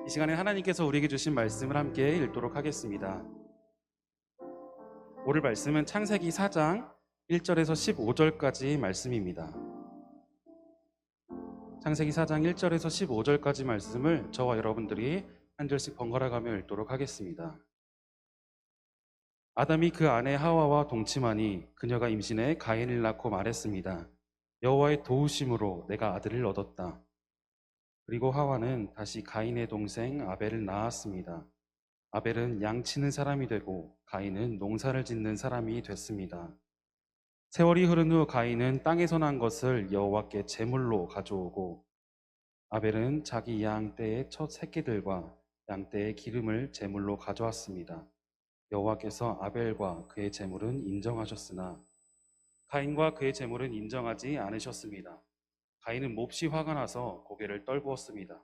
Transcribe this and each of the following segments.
이 시간에 하나님께서 우리에게 주신 말씀을 함께 읽도록 하겠습니다. 오늘 말씀은 창세기 4장 1절에서 15절까지 말씀입니다. 창세기 4장 1절에서 15절까지 말씀을 저와 여러분들이 한 절씩 번갈아 가며 읽도록 하겠습니다. 아담이 그 아내 하와와 동침하니 그녀가 임신해 가인을 낳고 말했습니다. 여호와의 도우심으로 내가 아들을 얻었다. 그리고 하와는 다시 가인의 동생 아벨을 낳았습니다. 아벨은 양치는 사람이 되고 가인은 농사를 짓는 사람이 됐습니다. 세월이 흐른 후 가인은 땅에서 난 것을 여호와께 제물로 가져오고 아벨은 자기 양떼의 첫 새끼들과 양떼의 기름을 제물로 가져왔습니다. 여호와께서 아벨과 그의 제물은 인정하셨으나 가인과 그의 제물은 인정하지 않으셨습니다. 가인은 몹시 화가 나서 고개를 떨구었습니다.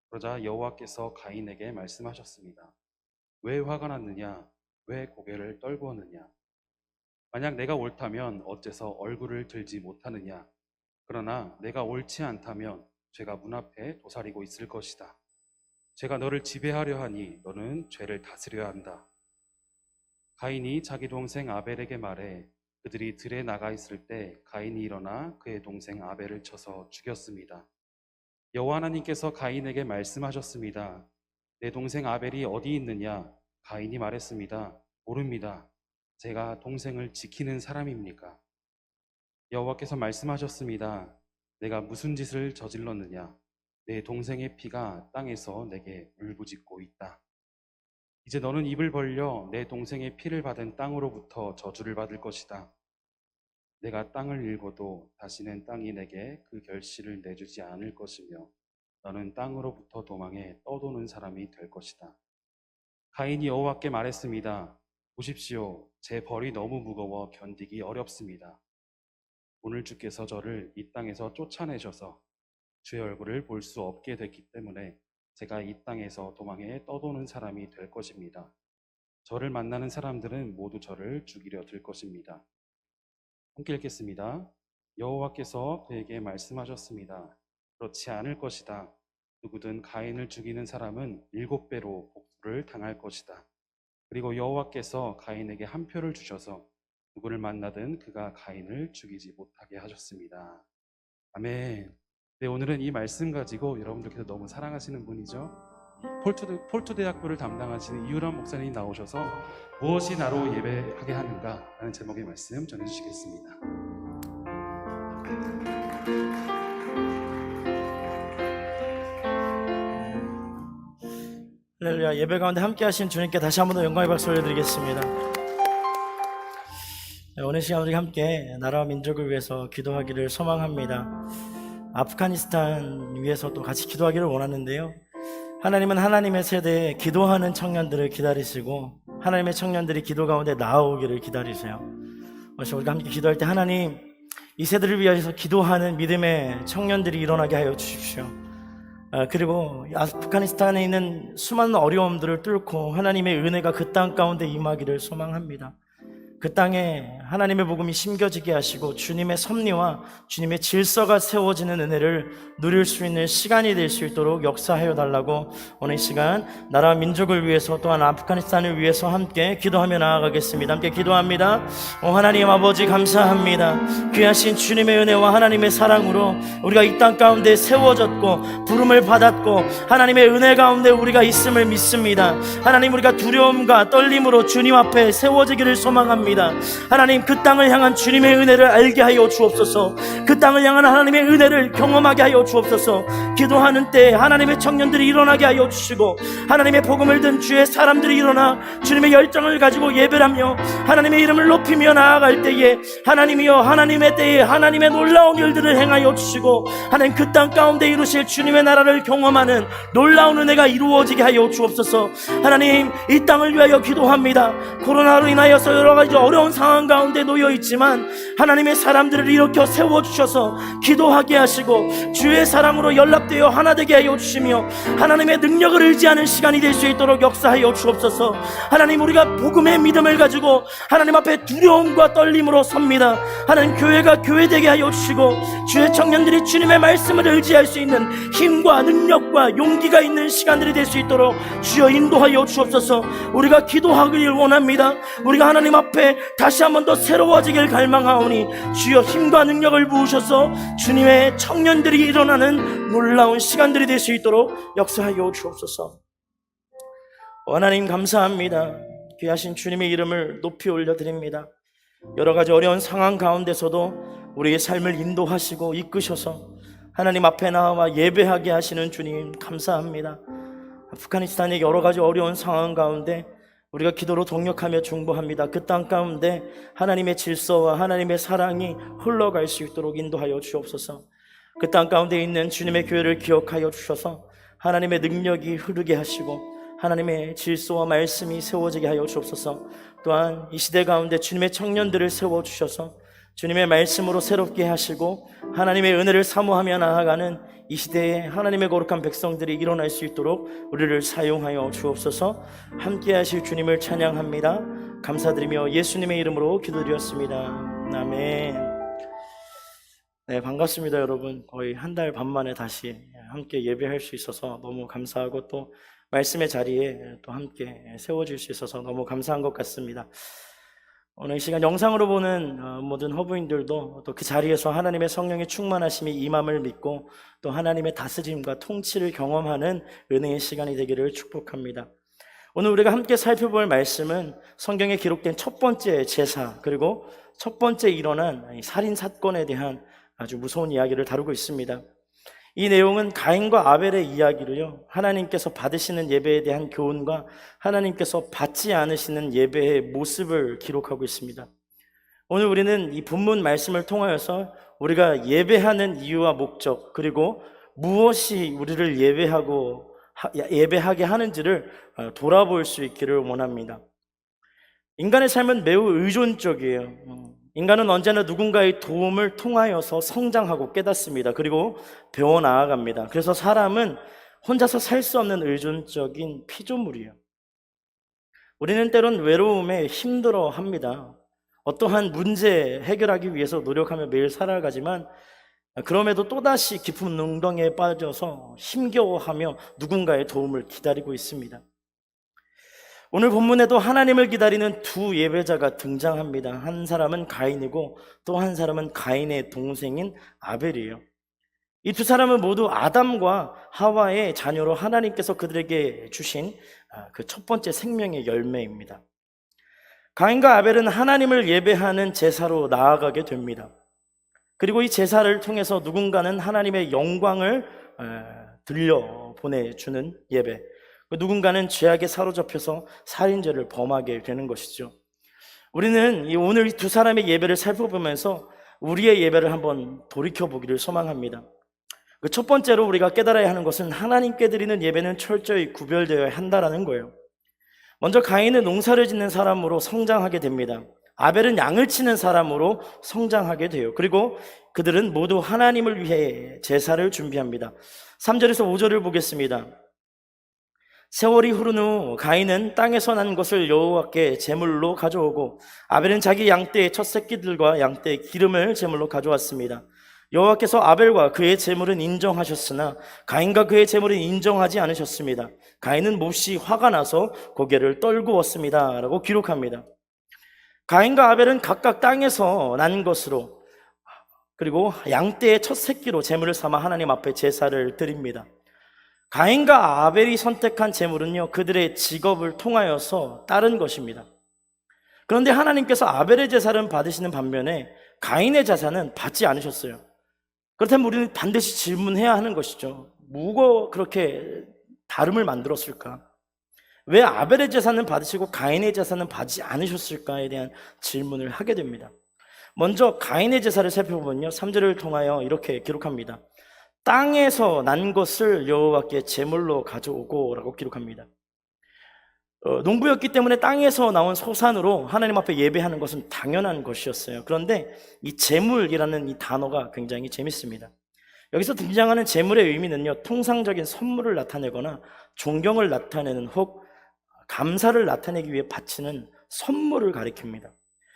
그러자 여호와께서 가인에게 말씀하셨습니다. 왜 화가 났느냐? 왜 고개를 떨구었느냐? 만약 내가 옳다면 어째서 얼굴을 들지 못하느냐? 그러나 내가 옳지 않다면 죄가 문 앞에 도사리고 있을 것이다. 죄가 너를 지배하려 하니 너는 죄를 다스려야 한다. 가인이 자기 동생 아벨에게 말해 그들이 들에 나가 있을 때 가인이 일어나 그의 동생 아벨을 쳐서 죽였습니다. 여호와 하나님께서 가인에게 말씀하셨습니다. 내 동생 아벨이 어디 있느냐? 가인이 말했습니다. 모릅니다. 제가 동생을 지키는 사람입니까? 여호와께서 말씀하셨습니다. 내가 무슨 짓을 저질렀느냐? 내 동생의 피가 땅에서 내게 울부짖고 있다. 이제 너는 입을 벌려 내 동생의 피를 받은 땅으로부터 저주를 받을 것이다. 내가 땅을 일궈도 다시는 땅이 내게 그 결실을 내주지 않을 것이며 너는 땅으로부터 도망해 떠도는 사람이 될 것이다. 가인이 여호와께 말했습니다. 보십시오. 제 벌이 너무 무거워 견디기 어렵습니다. 오늘 주께서 저를 이 땅에서 쫓아내셔서 주의 얼굴을 볼 수 없게 됐기 때문에 제가 이 땅에서 도망해 떠도는 사람이 될 것입니다. 저를 만나는 사람들은 모두 저를 죽이려 들 것입니다. 함께 읽겠습니다. 여호와께서 그에게 말씀하셨습니다. 그렇지 않을 것이다. 누구든 가인을 죽이는 사람은 7배로 복수를 당할 것이다. 그리고 여호와께서 가인에게 한 표를 주셔서 누구를 만나든 그가 가인을 죽이지 못하게 하셨습니다. 아멘. 네, 오늘은 이 말씀 가지고 여러분들께서 너무 사랑하시는 분이죠. 폴투 대학부를 담당하시는 이유람 목사님이 나오셔서 무엇이 나로 예배하게 하는가 라는 제목의 말씀 전해주시겠습니다. 할렐루야. 예배 가운데 함께 하신 주님께 다시 한 번 더 영광의 박수 올려드리겠습니다. 오늘 시간 우리 함께 나라와 민족을 위해서 기도하기를 소망합니다. 아프가니스탄 위해서 또 같이 기도하기를 원하는데요, 하나님은 하나님의 세대에 기도하는 청년들을 기다리시고 하나님의 청년들이 기도 가운데 나아오기를 기다리세요. 그래서 우리가 함께 기도할 때 하나님, 이 세대를 위해서 기도하는 믿음의 청년들이 일어나게 하여 주십시오. 그리고 아프가니스탄에 있는 수많은 어려움들을 뚫고 하나님의 은혜가 그 땅 가운데 임하기를 소망합니다. 그 땅에 하나님의 복음이 심겨지게 하시고 주님의 섭리와 주님의 질서가 세워지는 은혜를 누릴 수 있는 시간이 될 수 있도록 역사하여 달라고 오늘 이 시간 나라와 민족을 위해서 또한 아프가니스탄을 위해서 함께 기도하며 나아가겠습니다. 함께 기도합니다. 하나님 아버지 감사합니다. 귀하신 주님의 은혜와 하나님의 사랑으로 우리가 이 땅 가운데 세워졌고 부름을 받았고 하나님의 은혜 가운데 우리가 있음을 믿습니다. 하나님, 우리가 두려움과 떨림으로 주님 앞에 세워지기를 소망합니다. 하나님, 그 땅을 향한 주님의 은혜를 알게 하여 주옵소서. 그 땅을 향한 하나님의 은혜를 경험하게 하여 주옵소서. 기도하는 때 하나님의 청년들이 일어나게 하여 주시고 하나님의 복음을 든 주의 사람들이 일어나 주님의 열정을 가지고 예배하며 하나님의 이름을 높이며 나아갈 때에 하나님이여, 하나님의 때에 하나님의 놀라운 일들을 행하여 주시고 하나님, 그 땅 가운데 이루실 주님의 나라를 경험하는 놀라운 은혜가 이루어지게 하여 주옵소서. 하나님, 이 땅을 위하여 기도합니다. 코로나로 인하여서 여러 가지 어려운 상황 가운데 놓여 있지만 하나님의 사람들을 일으켜 세워주셔서 기도하게 하시고 주의 사랑으로 연합되어 하나 되게 하여 주시며 하나님의 능력을 의지하는 시간이 될 수 있도록 역사하여 주옵소서. 하나님, 우리가 복음의 믿음을 가지고 하나님 앞에 두려움과 떨림으로 섭니다. 하나님, 교회가 교회되게 하여 주시고 주의 청년들이 주님의 말씀을 의지할 수 있는 힘과 능력과 용기가 있는 시간들이 될 수 있도록 주여 인도하여 주옵소서. 우리가 기도하기를 원합니다. 우리가 하나님 앞에 다시 한 번 더 새로워지길 갈망하오니 주여 힘과 능력을 부으셔서 주님의 청년들이 일어나는 놀라운 시간들이 될 수 있도록 역사하여 주옵소서. 하나님, 감사합니다. 귀하신 주님의 이름을 높이 올려드립니다. 여러 가지 어려운 상황 가운데서도 우리의 삶을 인도하시고 이끄셔서 하나님 앞에 나와 예배하게 하시는 주님 감사합니다. 아프가니스탄의 여러 가지 어려운 상황 가운데 우리가 기도로 동력하며 중보합니다. 그 땅 가운데 하나님의 질서와 하나님의 사랑이 흘러갈 수 있도록 인도하여 주옵소서. 그 땅 가운데 있는 주님의 교회를 기억하여 주셔서 하나님의 능력이 흐르게 하시고 하나님의 질서와 말씀이 세워지게 하여 주옵소서. 또한 이 시대 가운데 주님의 청년들을 세워주셔서 주님의 말씀으로 새롭게 하시고 하나님의 은혜를 사모하며 나아가는 이 시대에 하나님의 거룩한 백성들이 일어날 수 있도록 우리를 사용하여 주옵소서. 함께 하실 주님을 찬양합니다. 감사드리며 예수님의 이름으로 기도드렸습니다. 아멘. 네, 반갑습니다 여러분. 거의 한 달 반 만에 다시 함께 예배할 수 있어서 너무 감사하고 또 말씀의 자리에 또 함께 세워질 수 있어서 너무 감사한 것 같습니다. 오늘 이 시간 영상으로 보는 모든 허부인들도 또 그 자리에서 하나님의 성령의 충만하심이 임함을 믿고 또 하나님의 다스림과 통치를 경험하는 은혜의 시간이 되기를 축복합니다. 오늘 우리가 함께 살펴볼 말씀은 성경에 기록된 첫 번째 제사, 그리고 첫 번째 일어난 살인 사건에 대한 아주 무서운 이야기를 다루고 있습니다. 이 내용은 가인과 아벨의 이야기로요, 하나님께서 받으시는 예배에 대한 교훈과 하나님께서 받지 않으시는 예배의 모습을 기록하고 있습니다. 오늘 우리는 이 본문 말씀을 통하여서 우리가 예배하는 이유와 목적, 그리고 무엇이 우리를 예배하게 하는지를 돌아볼 수 있기를 원합니다. 인간의 삶은 매우 의존적이에요. 인간은 언제나 누군가의 도움을 통하여서 성장하고 깨닫습니다. 그리고 배워나아갑니다. 그래서 사람은 혼자서 살 수 없는 의존적인 피조물이에요. 우리는 때론 외로움에 힘들어합니다. 어떠한 문제 해결하기 위해서 노력하며 매일 살아가지만 그럼에도 또다시 깊은 웅덩이에 빠져서 힘겨워하며 누군가의 도움을 기다리고 있습니다. 오늘 본문에도 하나님을 기다리는 두 예배자가 등장합니다. 한 사람은 가인이고 또 한 사람은 가인의 동생인 아벨이에요. 이 두 사람은 모두 아담과 하와의 자녀로 하나님께서 그들에게 주신 그 첫 번째 생명의 열매입니다. 가인과 아벨은 하나님을 예배하는 제사로 나아가게 됩니다. 그리고 이 제사를 통해서 누군가는 하나님의 영광을 들려보내주는 예배, 누군가는 죄악에 사로잡혀서 살인죄를 범하게 되는 것이죠. 우리는 오늘 이 두 사람의 예배를 살펴보면서 우리의 예배를 한번 돌이켜보기를 소망합니다. 그 첫 번째로 우리가 깨달아야 하는 것은 하나님께 드리는 예배는 철저히 구별되어야 한다는 거예요. 먼저 가인은 농사를 짓는 사람으로 성장하게 됩니다. 아벨은 양을 치는 사람으로 성장하게 돼요. 그리고 그들은 모두 하나님을 위해 제사를 준비합니다. 3절에서 5절을 보겠습니다. 세월이 흐른 후 가인은 땅에서 난 것을 여호와께 제물로 가져오고 아벨은 자기 양떼의 첫 새끼들과 양떼의 기름을 제물로 가져왔습니다. 여호와께서 아벨과 그의 제물은 인정하셨으나 가인과 그의 제물은 인정하지 않으셨습니다. 가인은 몹시 화가 나서 고개를 떨구었습니다 라고 기록합니다. 가인과 아벨은 각각 땅에서 난 것으로 그리고 양떼의 첫 새끼로 제물을 삼아 하나님 앞에 제사를 드립니다. 가인과 아벨이 선택한 제물은요, 그들의 직업을 통하여서 따른 것입니다. 그런데 하나님께서 아벨의 제사를 받으시는 반면에 가인의 제사는 받지 않으셨어요. 그렇다면 우리는 반드시 질문해야 하는 것이죠. 뭐가 그렇게 다름을 만들었을까? 왜 아벨의 제사는 받으시고 가인의 제사는 받지 않으셨을까에 대한 질문을 하게 됩니다. 먼저 가인의 제사를 살펴보면요, 3절을 통하여 이렇게 기록합니다. 땅에서 난 것을 여호와께 제물로 가져오고 라고 기록합니다. 농부였기 때문에 땅에서 나온 소산으로 하나님 앞에 예배하는 것은 당연한 것이었어요. 그런데 이 제물이라는 이 단어가 굉장히 재밌습니다. 여기서 등장하는 제물의 의미는요, 통상적인 선물을 나타내거나 존경을 나타내는 혹 감사를 나타내기 위해 바치는 선물을 가리킵니다.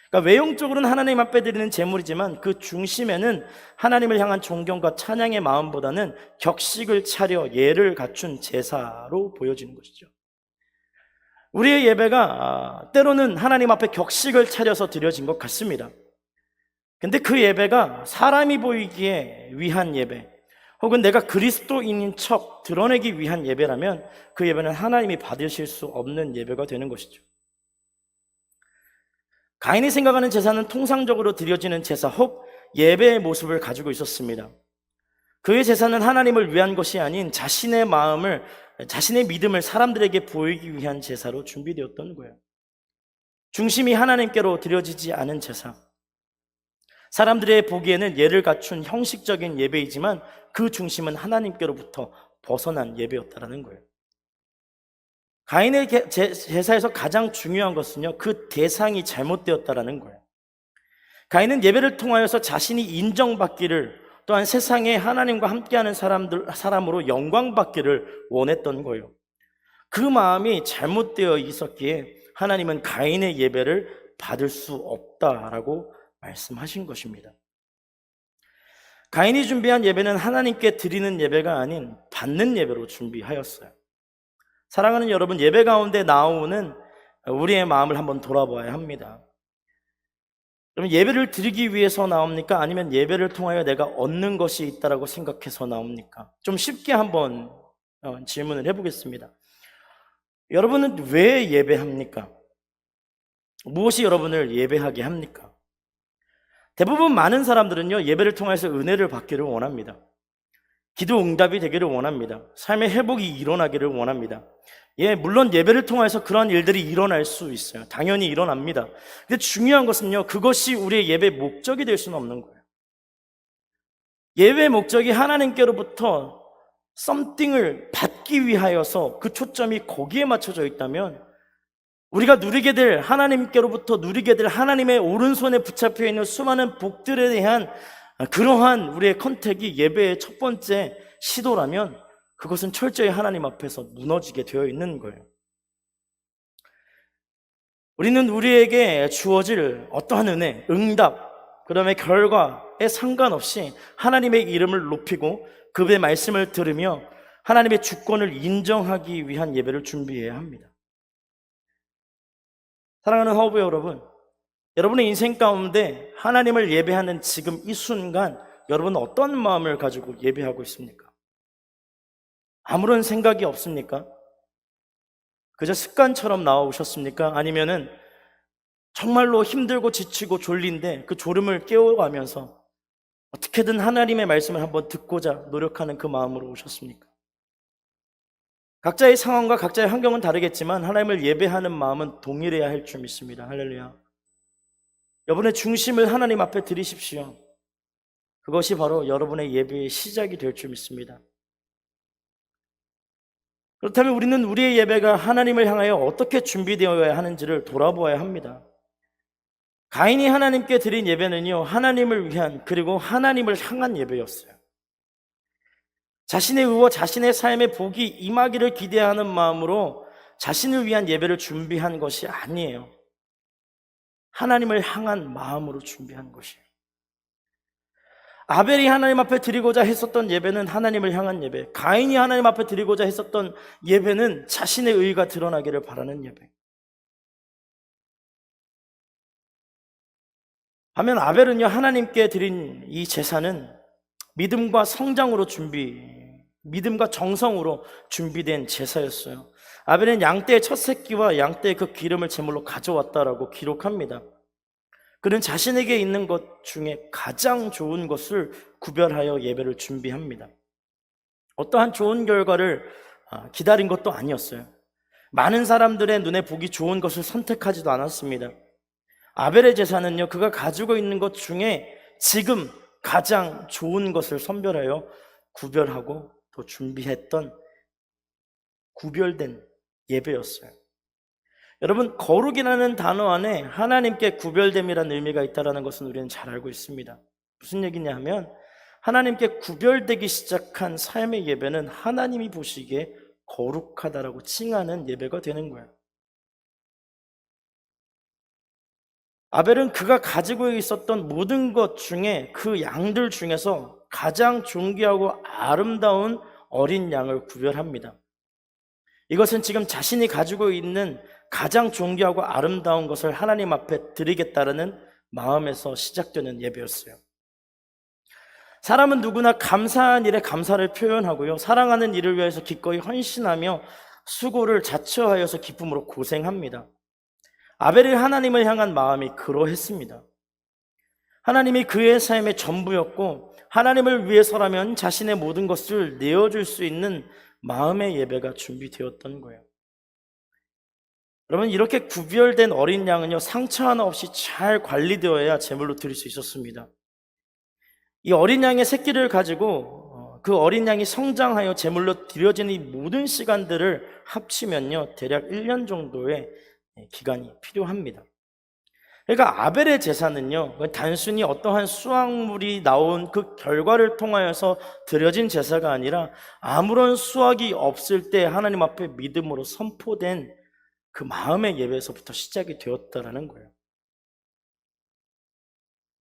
그러니까 외형적으로는 하나님 앞에 드리는 제물이지만 그 중심에는 하나님을 향한 존경과 찬양의 마음보다는 격식을 차려 예를 갖춘 제사로 보여지는 것이죠. 우리의 예배가 때로는 하나님 앞에 격식을 차려서 드려진 것 같습니다. 근데 그 예배가 사람이 보이기에 위한 예배, 혹은 내가 그리스도인인 척 드러내기 위한 예배라면 그 예배는 하나님이 받으실 수 없는 예배가 되는 것이죠. 가인이 생각하는 제사는 통상적으로 드려지는 제사 혹 예배의 모습을 가지고 있었습니다. 그의 제사는 하나님을 위한 것이 아닌 자신의 마음을, 자신의 믿음을 사람들에게 보이기 위한 제사로 준비되었던 거예요. 중심이 하나님께로 드려지지 않은 제사, 사람들의 보기에는 예를 갖춘 형식적인 예배이지만 그 중심은 하나님께로부터 벗어난 예배였다는 거예요. 가인의 제사에서 가장 중요한 것은요, 그 대상이 잘못되었다는 거예요. 가인은 예배를 통하여서 자신이 인정받기를, 또한 세상에 하나님과 함께하는 사람으로 영광받기를 원했던 거예요. 그 마음이 잘못되어 있었기에 하나님은 가인의 예배를 받을 수 없다라고 말씀하신 것입니다. 가인이 준비한 예배는 하나님께 드리는 예배가 아닌 받는 예배로 준비하였어요. 사랑하는 여러분, 예배 가운데 나오는 우리의 마음을 한번 돌아봐야 합니다. 그러면 예배를 드리기 위해서 나옵니까? 아니면 예배를 통하여 내가 얻는 것이 있다라고 생각해서 나옵니까? 좀 쉽게 한번 질문을 해보겠습니다. 여러분은 왜 예배합니까? 무엇이 여러분을 예배하게 합니까? 대부분 많은 사람들은요, 예배를 통해서 은혜를 받기를 원합니다. 기도 응답이 되기를 원합니다. 삶의 회복이 일어나기를 원합니다. 물론 예배를 통해서 그런 일들이 일어날 수 있어요. 당연히 일어납니다. 근데 중요한 것은요, 그것이 우리의 예배 목적이 될 수는 없는 거예요. 예배의 목적이 하나님께로부터 something을 받기 위하여서 그 초점이 거기에 맞춰져 있다면 우리가 누리게 될, 하나님께로부터 누리게 될 하나님의 오른손에 붙잡혀 있는 수많은 복들에 대한 그러한 우리의 컨택이 예배의 첫 번째 시도라면 그것은 철저히 하나님 앞에서 무너지게 되어 있는 거예요. 우리는 우리에게 주어질 어떠한 은혜, 응답, 그다음에 결과에 상관없이 하나님의 이름을 높이고 그의 말씀을 들으며 하나님의 주권을 인정하기 위한 예배를 준비해야 합니다. 사랑하는 허브 여러분, 여러분의 인생 가운데 하나님을 예배하는 지금 이 순간 여러분은 어떤 마음을 가지고 예배하고 있습니까? 아무런 생각이 없습니까? 그저 습관처럼 나오셨습니까? 아니면은 정말로 힘들고 지치고 졸린데 그 졸음을 깨워가면서 어떻게든 하나님의 말씀을 한번 듣고자 노력하는 그 마음으로 오셨습니까? 각자의 상황과 각자의 환경은 다르겠지만 하나님을 예배하는 마음은 동일해야 할 줄 믿습니다. 할렐루야. 여러분의 중심을 하나님 앞에 드리십시오. 그것이 바로 여러분의 예배의 시작이 될 줄 믿습니다. 그렇다면 우리는 우리의 예배가 하나님을 향하여 어떻게 준비되어야 하는지를 돌아보아야 합니다. 가인이 하나님께 드린 예배는요, 하나님을 위한, 그리고 하나님을 향한 예배였어요. 자신의 의와 자신의 삶의 복이 임하기를 기대하는 마음으로 자신을 위한 예배를 준비한 것이 아니에요. 하나님을 향한 마음으로 준비한 것이에요. 아벨이 하나님 앞에 드리고자 했었던 예배는 하나님을 향한 예배, 가인이 하나님 앞에 드리고자 했었던 예배는 자신의 의가 드러나기를 바라는 예배. 반면 아벨은요, 하나님께 드린 이 제사는 믿음과 성장으로 믿음과 정성으로 준비된 제사였어요. 아벨은 양떼의 첫 새끼와 양떼의 그 기름을 제물로 가져왔다라고 기록합니다. 그는 자신에게 있는 것 중에 가장 좋은 것을 구별하여 예배를 준비합니다. 어떠한 좋은 결과를 기다린 것도 아니었어요. 많은 사람들의 눈에 보기 좋은 것을 선택하지도 않았습니다. 아벨의 제사는요, 그가 가지고 있는 것 중에 지금 가장 좋은 것을 선별하여 구별하고 또 준비했던 구별된 예배였어요. 여러분, 거룩이라는 단어 안에 하나님께 구별됨이라는 의미가 있다는 것은 우리는 잘 알고 있습니다. 무슨 얘기냐 하면 하나님께 구별되기 시작한 삶의 예배는 하나님이 보시기에 거룩하다라고 칭하는 예배가 되는 거예요. 아벨은 그가 가지고 있었던 모든 것 중에 그 양들 중에서 가장 존귀하고 아름다운 어린 양을 구별합니다. 이것은 지금 자신이 가지고 있는 가장 존귀하고 아름다운 것을 하나님 앞에 드리겠다라는 마음에서 시작되는 예배였어요. 사람은 누구나 감사한 일에 감사를 표현하고요, 사랑하는 일을 위해서 기꺼이 헌신하며 수고를 자처하여서 기쁨으로 고생합니다. 아벨이 하나님을 향한 마음이 그러했습니다. 하나님이 그의 삶의 전부였고 하나님을 위해서라면 자신의 모든 것을 내어줄 수 있는 마음의 예배가 준비되었던 거예요. 여러분, 이렇게 구별된 어린 양은요, 상처 하나 없이 잘 관리되어야 제물로 드릴 수 있었습니다. 이 어린 양의 새끼를 가지고 그 어린 양이 성장하여 제물로 드려지는 이 모든 시간들을 합치면요, 대략 1년 정도의 기간이 필요합니다. 그러니까 아벨의 제사는요, 단순히 어떠한 수확물이 나온 그 결과를 통하여서 드려진 제사가 아니라 아무런 수확이 없을 때 하나님 앞에 믿음으로 선포된 그 마음의 예배에서부터 시작이 되었다라는 거예요.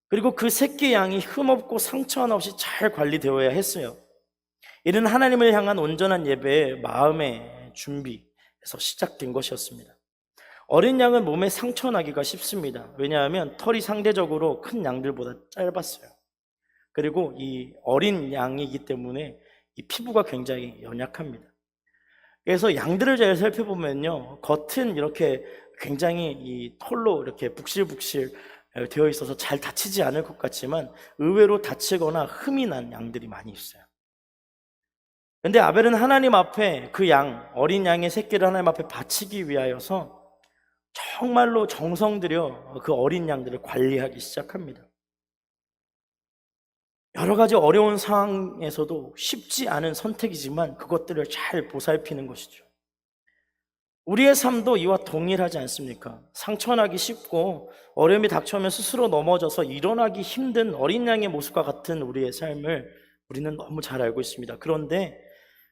그리고 그 새끼 양이 흠없고 상처 하나 없이 잘 관리되어야 했어요. 이는 하나님을 향한 온전한 예배의 마음의 준비에서 시작된 것이었습니다. 어린 양은 몸에 상처 나기가 쉽습니다. 왜냐하면 털이 상대적으로 큰 양들보다 짧았어요. 그리고 이 어린 양이기 때문에 이 피부가 굉장히 연약합니다. 그래서 양들을 잘 살펴보면요, 겉은 이렇게 굉장히 이 털로 이렇게 북실북실 되어 있어서 잘 다치지 않을 것 같지만 의외로 다치거나 흠이 난 양들이 많이 있어요. 근데 아벨은 하나님 앞에 그 양, 어린 양의 새끼를 하나님 앞에 바치기 위하여서 정말로 정성 들여 그 어린 양들을 관리하기 시작합니다. 여러 가지 어려운 상황에서도 쉽지 않은 선택이지만 그것들을 잘 보살피는 것이죠. 우리의 삶도 이와 동일하지 않습니까? 상처나기 쉽고 어려움이 닥쳐오면 스스로 넘어져서 일어나기 힘든 어린 양의 모습과 같은 우리의 삶을 우리는 너무 잘 알고 있습니다. 그런데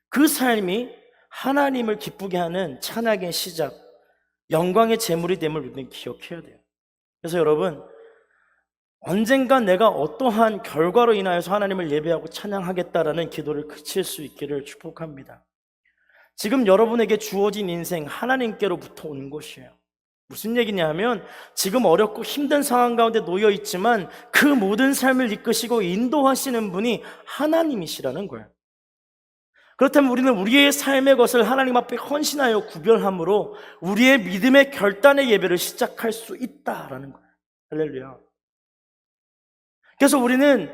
그 삶이 하나님을 기쁘게 하는 찬양의 시작, 영광의 제물이 됨을 우리는 기억해야 돼요. 그래서 여러분, 언젠간 내가 어떠한 결과로 인하여서 하나님을 예배하고 찬양하겠다라는 기도를 그칠 수 있기를 축복합니다. 지금 여러분에게 주어진 인생 하나님께로부터 온 것이에요. 무슨 얘기냐 하면 지금 어렵고 힘든 상황 가운데 놓여 있지만 그 모든 삶을 이끄시고 인도하시는 분이 하나님이시라는 거예요. 그렇다면 우리는 우리의 삶의 것을 하나님 앞에 헌신하여 구별함으로 우리의 믿음의 결단의 예배를 시작할 수 있다라는 거예요. 할렐루야. 그래서 우리는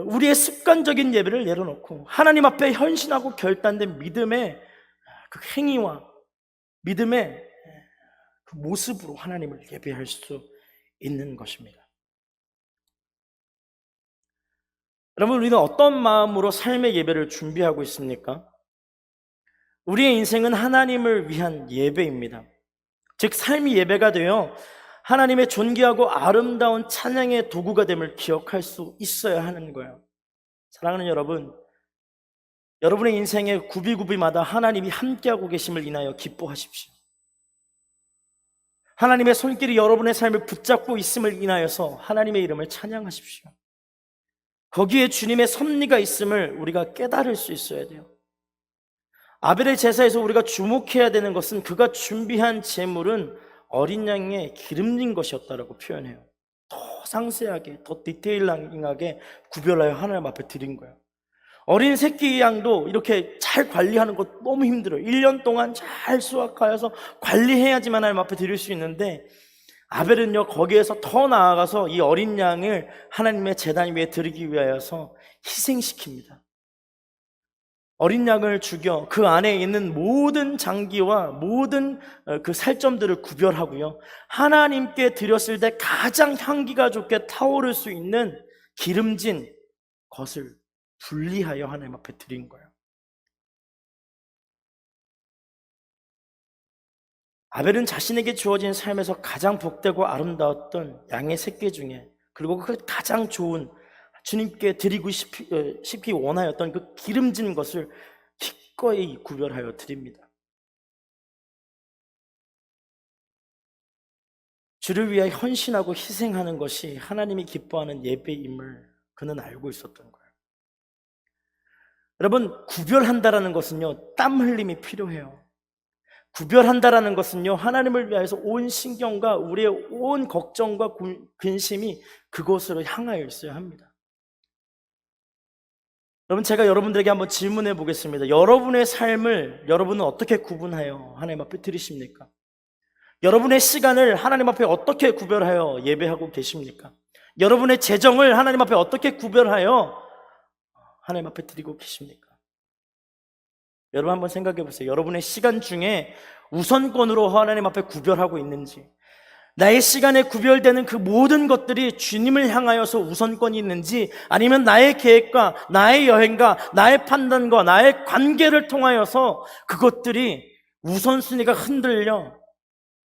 우리의 습관적인 예배를 내려놓고 하나님 앞에 헌신하고 결단된 믿음의 그 행위와 믿음의 그 모습으로 하나님을 예배할 수 있는 것입니다. 여러분, 우리는 어떤 마음으로 삶의 예배를 준비하고 있습니까? 우리의 인생은 하나님을 위한 예배입니다. 즉 삶이 예배가 되어 하나님의 존귀하고 아름다운 찬양의 도구가 됨을 기억할 수 있어야 하는 거예요. 사랑하는 여러분, 여러분의 인생의 구비구비마다 하나님이 함께하고 계심을 인하여 기뻐하십시오. 하나님의 손길이 여러분의 삶을 붙잡고 있음을 인하여서 하나님의 이름을 찬양하십시오. 거기에 주님의 섭리가 있음을 우리가 깨달을 수 있어야 돼요. 아벨의 제사에서 우리가 주목해야 되는 것은 그가 준비한 제물은 어린 양의 기름진 것이었다라고 표현해요. 더 상세하게, 더 디테일하게 구별하여 하나님 앞에 드린 거예요. 어린 새끼 양도 이렇게 잘 관리하는 것 너무 힘들어요. 1년 동안 잘 수확하여서 관리해야지만 하나님 앞에 드릴 수 있는데 아벨은요, 거기에서 더 나아가서 이 어린 양을 하나님의 제단 위에 드리기 위하여서 희생시킵니다. 어린 양을 죽여 그 안에 있는 모든 장기와 모든 그 살점들을 구별하고요, 하나님께 드렸을 때 가장 향기가 좋게 타오를 수 있는 기름진 것을 분리하여 하나님 앞에 드린 거예요. 아벨은 자신에게 주어진 삶에서 가장 복되고 아름다웠던 양의 새끼 중에, 그리고 그 가장 좋은 주님께 드리고 싶기 원하였던 그 기름진 것을 기꺼이 구별하여 드립니다. 주를 위해 헌신하고 희생하는 것이 하나님이 기뻐하는 예배임을 그는 알고 있었던 거예요. 여러분, 구별한다라는 것은요, 땀 흘림이 필요해요. 구별한다라는 것은요, 하나님을 위해서 온 신경과 우리의 온 걱정과 근심이 그곳으로 향하여 있어야 합니다. 여러분, 제가 여러분들에게 한번 질문해 보겠습니다. 여러분의 삶을 여러분은 어떻게 구분하여 하나님 앞에 드리십니까? 여러분의 시간을 하나님 앞에 어떻게 구별하여 예배하고 계십니까? 여러분의 재정을 하나님 앞에 어떻게 구별하여 하나님 앞에 드리고 계십니까? 여러분 한번 생각해 보세요. 여러분의 시간 중에 우선권으로 하나님 앞에 구별하고 있는지, 나의 시간에 구별되는 그 모든 것들이 주님을 향하여서 우선권이 있는지, 아니면 나의 계획과 나의 여행과 나의 판단과 나의 관계를 통하여서 그것들이 우선순위가 흔들려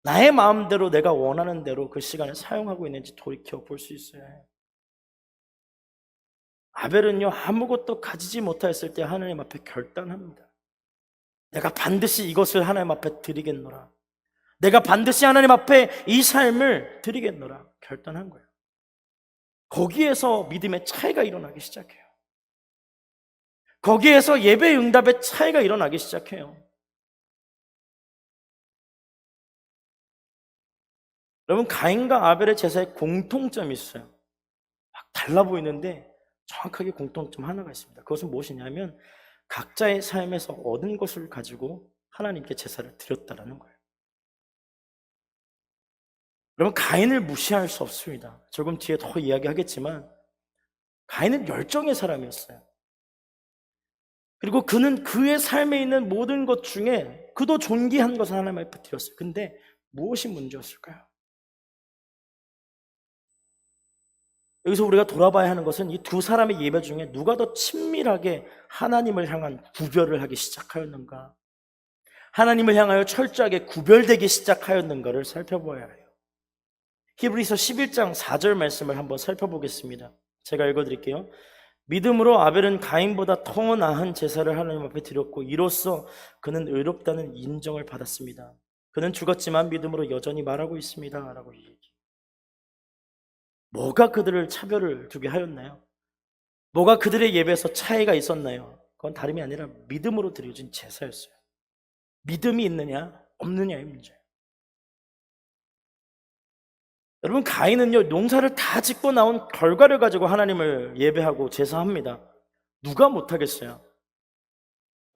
나의 마음대로 내가 원하는 대로 그 시간을 사용하고 있는지 돌이켜 볼 수 있어야 해요. 아벨은요, 아무것도 가지지 못하였을 때 하나님 앞에 결단합니다. 내가 반드시 이것을 하나님 앞에 드리겠노라. 내가 반드시 하나님 앞에 이 삶을 드리겠노라 결단한 거예요. 거기에서 믿음의 차이가 일어나기 시작해요. 거기에서 예배 응답의 차이가 일어나기 시작해요. 여러분, 가인과 아벨의 제사에 공통점이 있어요. 막 달라 보이는데 정확하게 공통점 하나가 있습니다. 그것은 무엇이냐면 각자의 삶에서 얻은 것을 가지고 하나님께 제사를 드렸다라는 거예요. 여러분, 가인을 무시할 수 없습니다. 조금 뒤에 더 이야기하겠지만 가인은 열정의 사람이었어요. 그리고 그는 그의 삶에 있는 모든 것 중에 그도 존귀한 것을 하나님 앞에 드렸어요. 근데 무엇이 문제였을까요? 여기서 우리가 돌아봐야 하는 것은 이 두 사람의 예배 중에 누가 더 친밀하게 하나님을 향한 구별을 하기 시작하였는가, 하나님을 향하여 철저하게 구별되기 시작하였는가를 살펴보아야 해요. 히브리서 11장 4절 말씀을 한번 살펴보겠습니다. 제가 읽어드릴게요. 믿음으로 아벨은 가인보다 더 나은 제사를 하나님 앞에 드렸고 이로써 그는 의롭다는 인정을 받았습니다. 그는 죽었지만 믿음으로 여전히 말하고 있습니다 라고 얘기해요. 뭐가 그들을 차별을 두게 하였나요? 뭐가 그들의 예배에서 차이가 있었나요? 그건 다름이 아니라 믿음으로 드려진 제사였어요. 믿음이 있느냐 없느냐의 문제예요. 여러분, 가인은요, 농사를 다 짓고 나온 결과를 가지고 하나님을 예배하고 제사합니다. 누가 못하겠어요?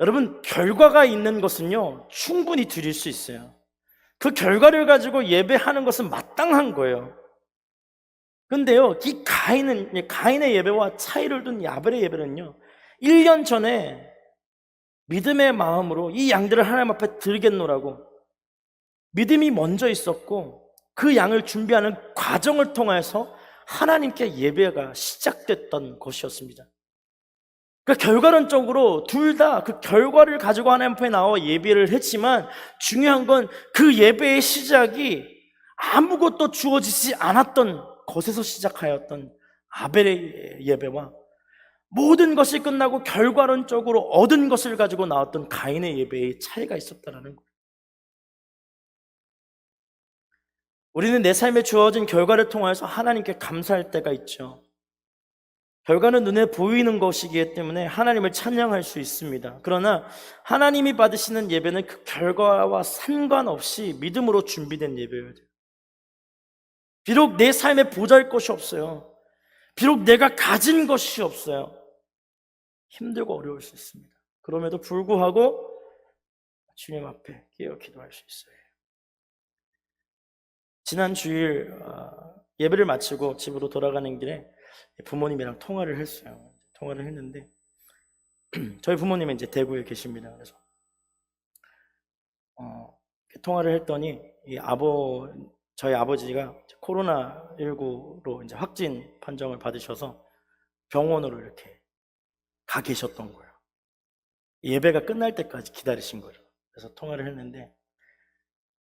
여러분, 결과가 있는 것은요, 충분히 드릴 수 있어요. 그 결과를 가지고 예배하는 것은 마땅한 거예요. 근데요, 이 가인의 예배와 차이를 둔 아벨의 예배는요, 1년 전에 믿음의 마음으로 이 양들을 하나님 앞에 드리겠노라고 믿음이 먼저 있었고, 그 양을 준비하는 과정을 통해서 하나님께 예배가 시작됐던 것이었습니다. 그러니까 결과론적으로 둘 다 그 결과를 가지고 하나님 앞에 나와 예배를 했지만, 중요한 건 그 예배의 시작이 아무것도 주어지지 않았던 것에서 시작하였던 아벨의 예배와 모든 것이 끝나고 결과론적으로 얻은 것을 가지고 나왔던 가인의 예배의 차이가 있었다는 거예요. 우리는 내 삶에 주어진 결과를 통해서 하나님께 감사할 때가 있죠. 결과는 눈에 보이는 것이기 때문에 하나님을 찬양할 수 있습니다. 그러나 하나님이 받으시는 예배는 그 결과와 상관없이 믿음으로 준비된 예배여야 돼요. 비록 내 삶에 보잘것이 없어요. 비록 내가 가진 것이 없어요. 힘들고 어려울 수 있습니다. 그럼에도 불구하고 주님 앞에 깨어 기도할 수 있어요. 지난 주일 예배를 마치고 집으로 돌아가는 길에 부모님이랑 통화를 했어요. 통화를 했는데 저희 부모님은 이제 대구에 계십니다. 그래서 통화를 했더니 저희 아버지가 코로나19로 이제 확진 판정을 받으셔서 병원으로 이렇게 가 계셨던 거예요. 예배가 끝날 때까지 기다리신 거죠. 그래서 통화를 했는데,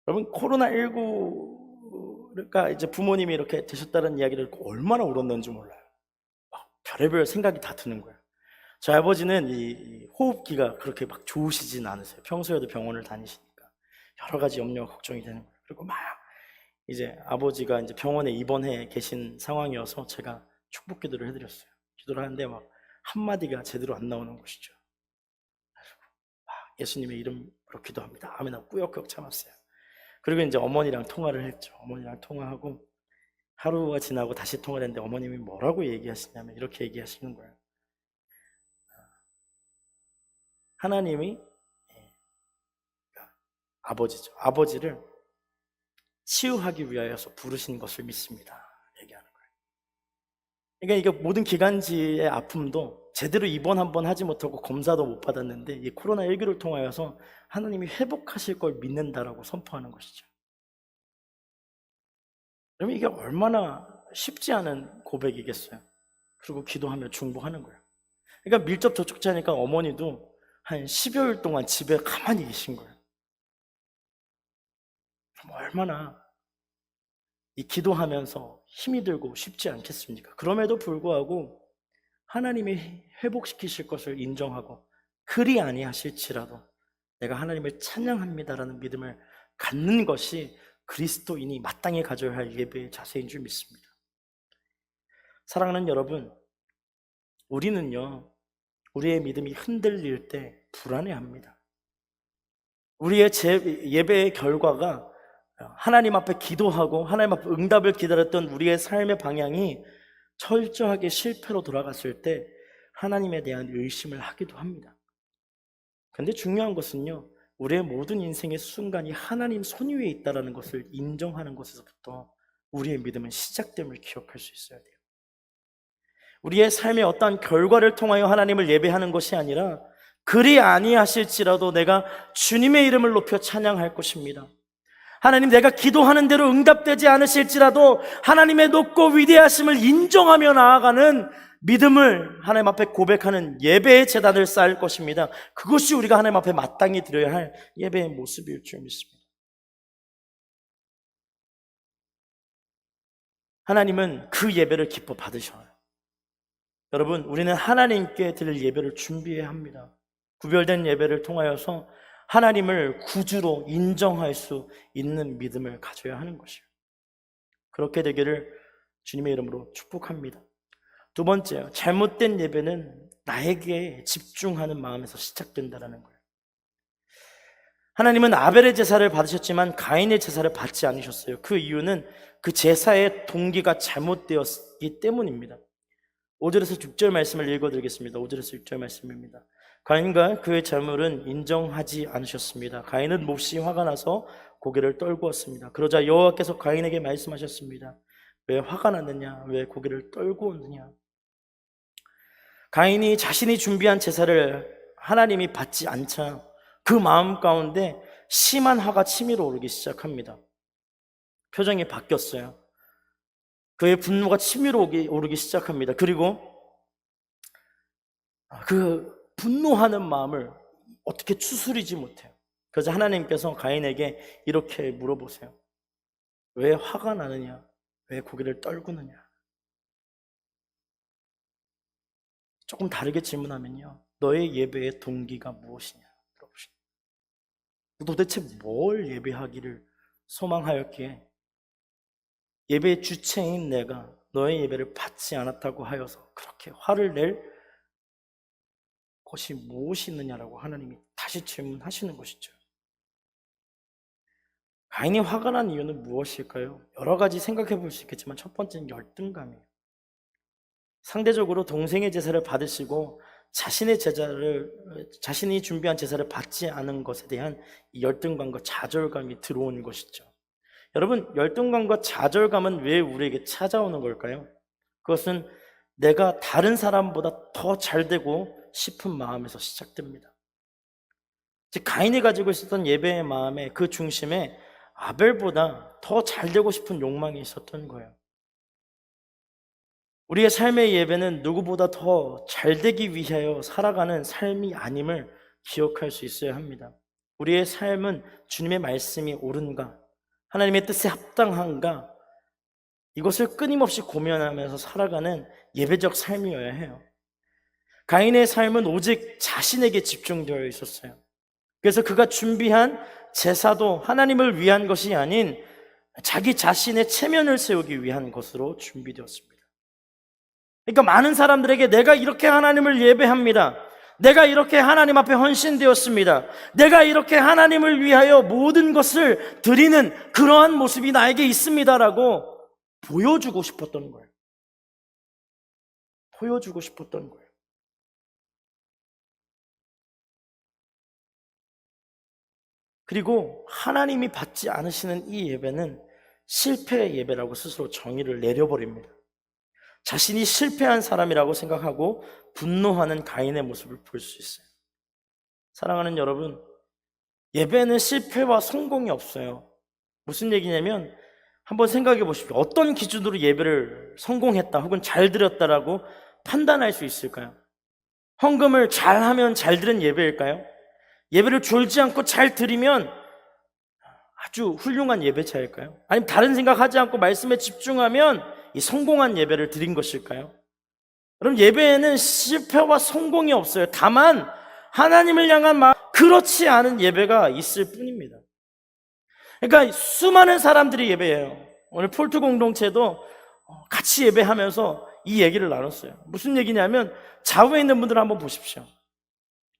여러분, 코로나19가 이제 부모님이 이렇게 되셨다는 이야기를 듣고 얼마나 울었는지 몰라요. 막 별의별 생각이 다 드는 거예요. 저희 아버지는 이 호흡기가 그렇게 막 좋으시진 않으세요. 평소에도 병원을 다니시니까 여러 가지 염려와 걱정이 되는 거예요. 그리고 막 이제 아버지가 이제 병원에 입원해 계신 상황이어서 제가 축복 기도를 해드렸어요. 기도를 하는데 막 한마디가 제대로 안 나오는 것이죠. 막 예수님의 이름으로 기도합니다. 아멘 하고 꾸역꾸역 참았어요. 그리고 이제 어머니랑 통화를 했죠. 어머니랑 통화하고 하루가 지나고 다시 통화를 했는데 어머님이 뭐라고 얘기하시냐면 이렇게 얘기하시는 거예요. 하나님이 아버지죠. 아버지를 치유하기 위하여서 부르신 것을 믿습니다. 얘기하는 거예요. 그러니까 이게 모든 기간지의 아픔도 제대로 입원 한번 하지 못하고 검사도 못 받았는데 이 코로나19를 통하여서 하나님이 회복하실 걸 믿는다라고 선포하는 것이죠. 그러면 이게 얼마나 쉽지 않은 고백이겠어요. 그리고 기도하며 중보하는 거예요. 그러니까 밀접 접촉자니까 어머니도 한 10여일 동안 집에 가만히 계신 거예요. 그럼 얼마나 이 기도하면서 힘이 들고 쉽지 않겠습니까? 그럼에도 불구하고 하나님이 회복시키실 것을 인정하고 그리 아니하실지라도 내가 하나님을 찬양합니다라는 믿음을 갖는 것이 그리스도인이 마땅히 가져야 할 예배의 자세인 줄 믿습니다. 사랑하는 여러분, 우리는요, 우리의 믿음이 흔들릴 때 불안해합니다. 우리의 예배의 결과가 하나님 앞에 기도하고 하나님 앞에 응답을 기다렸던 우리의 삶의 방향이 철저하게 실패로 돌아갔을 때 하나님에 대한 의심을 하기도 합니다. 그런데 중요한 것은요, 우리의 모든 인생의 순간이 하나님 손 위에 있다는 것을 인정하는 것에서부터 우리의 믿음은 시작됨을 기억할 수 있어야 돼요. 우리의 삶의 어떠한 결과를 통하여 하나님을 예배하는 것이 아니라 그리 아니하실지라도 내가 주님의 이름을 높여 찬양할 것입니다. 하나님, 내가 기도하는 대로 응답되지 않으실지라도 하나님의 높고 위대하심을 인정하며 나아가는 믿음을 하나님 앞에 고백하는 예배의 제단을 쌓을 것입니다. 그것이 우리가 하나님 앞에 마땅히 드려야 할 예배의 모습일 줄 믿습니다. 하나님은 그 예배를 기뻐 받으셔요. 여러분, 우리는 하나님께 드릴 예배를 준비해야 합니다. 구별된 예배를 통하여서 하나님을 구주로 인정할 수 있는 믿음을 가져야 하는 것이에요. 그렇게 되기를 주님의 이름으로 축복합니다. 두 번째요, 잘못된 예배는 나에게 집중하는 마음에서 시작된다는 거예요. 하나님은 아벨의 제사를 받으셨지만 가인의 제사를 받지 않으셨어요. 그 이유는 그 제사의 동기가 잘못되었기 때문입니다. 5절에서 6절 말씀을 읽어드리겠습니다. 5절에서 6절 말씀입니다. 가인과 그의 재물은 인정하지 않으셨습니다. 가인은 몹시 화가 나서 고개를 떨구었습니다. 그러자 여호와께서 가인에게 말씀하셨습니다. 왜 화가 났느냐? 왜 고개를 떨구었느냐? 가인이 자신이 준비한 제사를 하나님이 받지 않자 그 마음 가운데 심한 화가 치밀어 오르기 시작합니다. 표정이 바뀌었어요. 그의 분노가 치밀어 오르기 시작합니다. 그리고 그 분노하는 마음을 어떻게 추스리지 못해요. 그래서 하나님께서 가인에게 이렇게 물어보세요. 왜 화가 나느냐? 왜 고개를 떨구느냐? 조금 다르게 질문하면요, 너의 예배의 동기가 무엇이냐? 물어보시죠. 도대체 뭘 예배하기를 소망하였기에 예배의 주체인 내가 너의 예배를 받지 않았다고 하여서 그렇게 화를 낼 것이 무엇이 있느냐라고 하나님이 다시 질문하시는 것이죠. 가인이 화가 난 이유는 무엇일까요? 여러 가지 생각해 볼 수 있겠지만 첫 번째는 열등감이에요. 상대적으로 동생의 제사를 받으시고 자신이 준비한 제사를 받지 않은 것에 대한 이 열등감과 좌절감이 들어온 것이죠. 여러분, 열등감과 좌절감은 왜 우리에게 찾아오는 걸까요? 그것은 내가 다른 사람보다 더 잘되고 싶은 마음에서 시작됩니다. 즉, 가인이 가지고 있었던 예배의 마음의 그 중심에 아벨보다 더 잘되고 싶은 욕망이 있었던 거예요. 우리의 삶의 예배는 누구보다 더 잘되기 위하여 살아가는 삶이 아님을 기억할 수 있어야 합니다. 우리의 삶은 주님의 말씀이 옳은가, 하나님의 뜻에 합당한가? 이것을 끊임없이 고민하면서 살아가는 예배적 삶이어야 해요. 가인의 삶은 오직 자신에게 집중되어 있었어요. 그래서 그가 준비한 제사도 하나님을 위한 것이 아닌 자기 자신의 체면을 세우기 위한 것으로 준비되었습니다. 그러니까 많은 사람들에게 내가 이렇게 하나님을 예배합니다. 내가 이렇게 하나님 앞에 헌신되었습니다. 내가 이렇게 하나님을 위하여 모든 것을 드리는 그러한 모습이 나에게 있습니다라고 보여주고 싶었던 거예요. 보여주고 싶었던 거예요. 그리고 하나님이 받지 않으시는 이 예배는 실패의 예배라고 스스로 정의를 내려버립니다. 자신이 실패한 사람이라고 생각하고 분노하는 가인의 모습을 볼 수 있어요. 사랑하는 여러분, 예배는 실패와 성공이 없어요. 무슨 얘기냐면 한번 생각해 보십시오. 어떤 기준으로 예배를 성공했다 혹은 잘 드렸다라고 판단할 수 있을까요? 헌금을 잘하면 잘 드린 예배일까요? 예배를 졸지 않고 잘 드리면 아주 훌륭한 예배자일까요? 아니면 다른 생각하지 않고 말씀에 집중하면 이 성공한 예배를 드린 것일까요? 여러분, 예배에는 실패와 성공이 없어요. 다만 하나님을 향한 마음, 그렇지 않은 예배가 있을 뿐입니다. 그러니까 수많은 사람들이 예배해요. 오늘 폴트 공동체도 같이 예배하면서 이 얘기를 나눴어요. 무슨 얘기냐면 좌우에 있는 분들 한번 보십시오.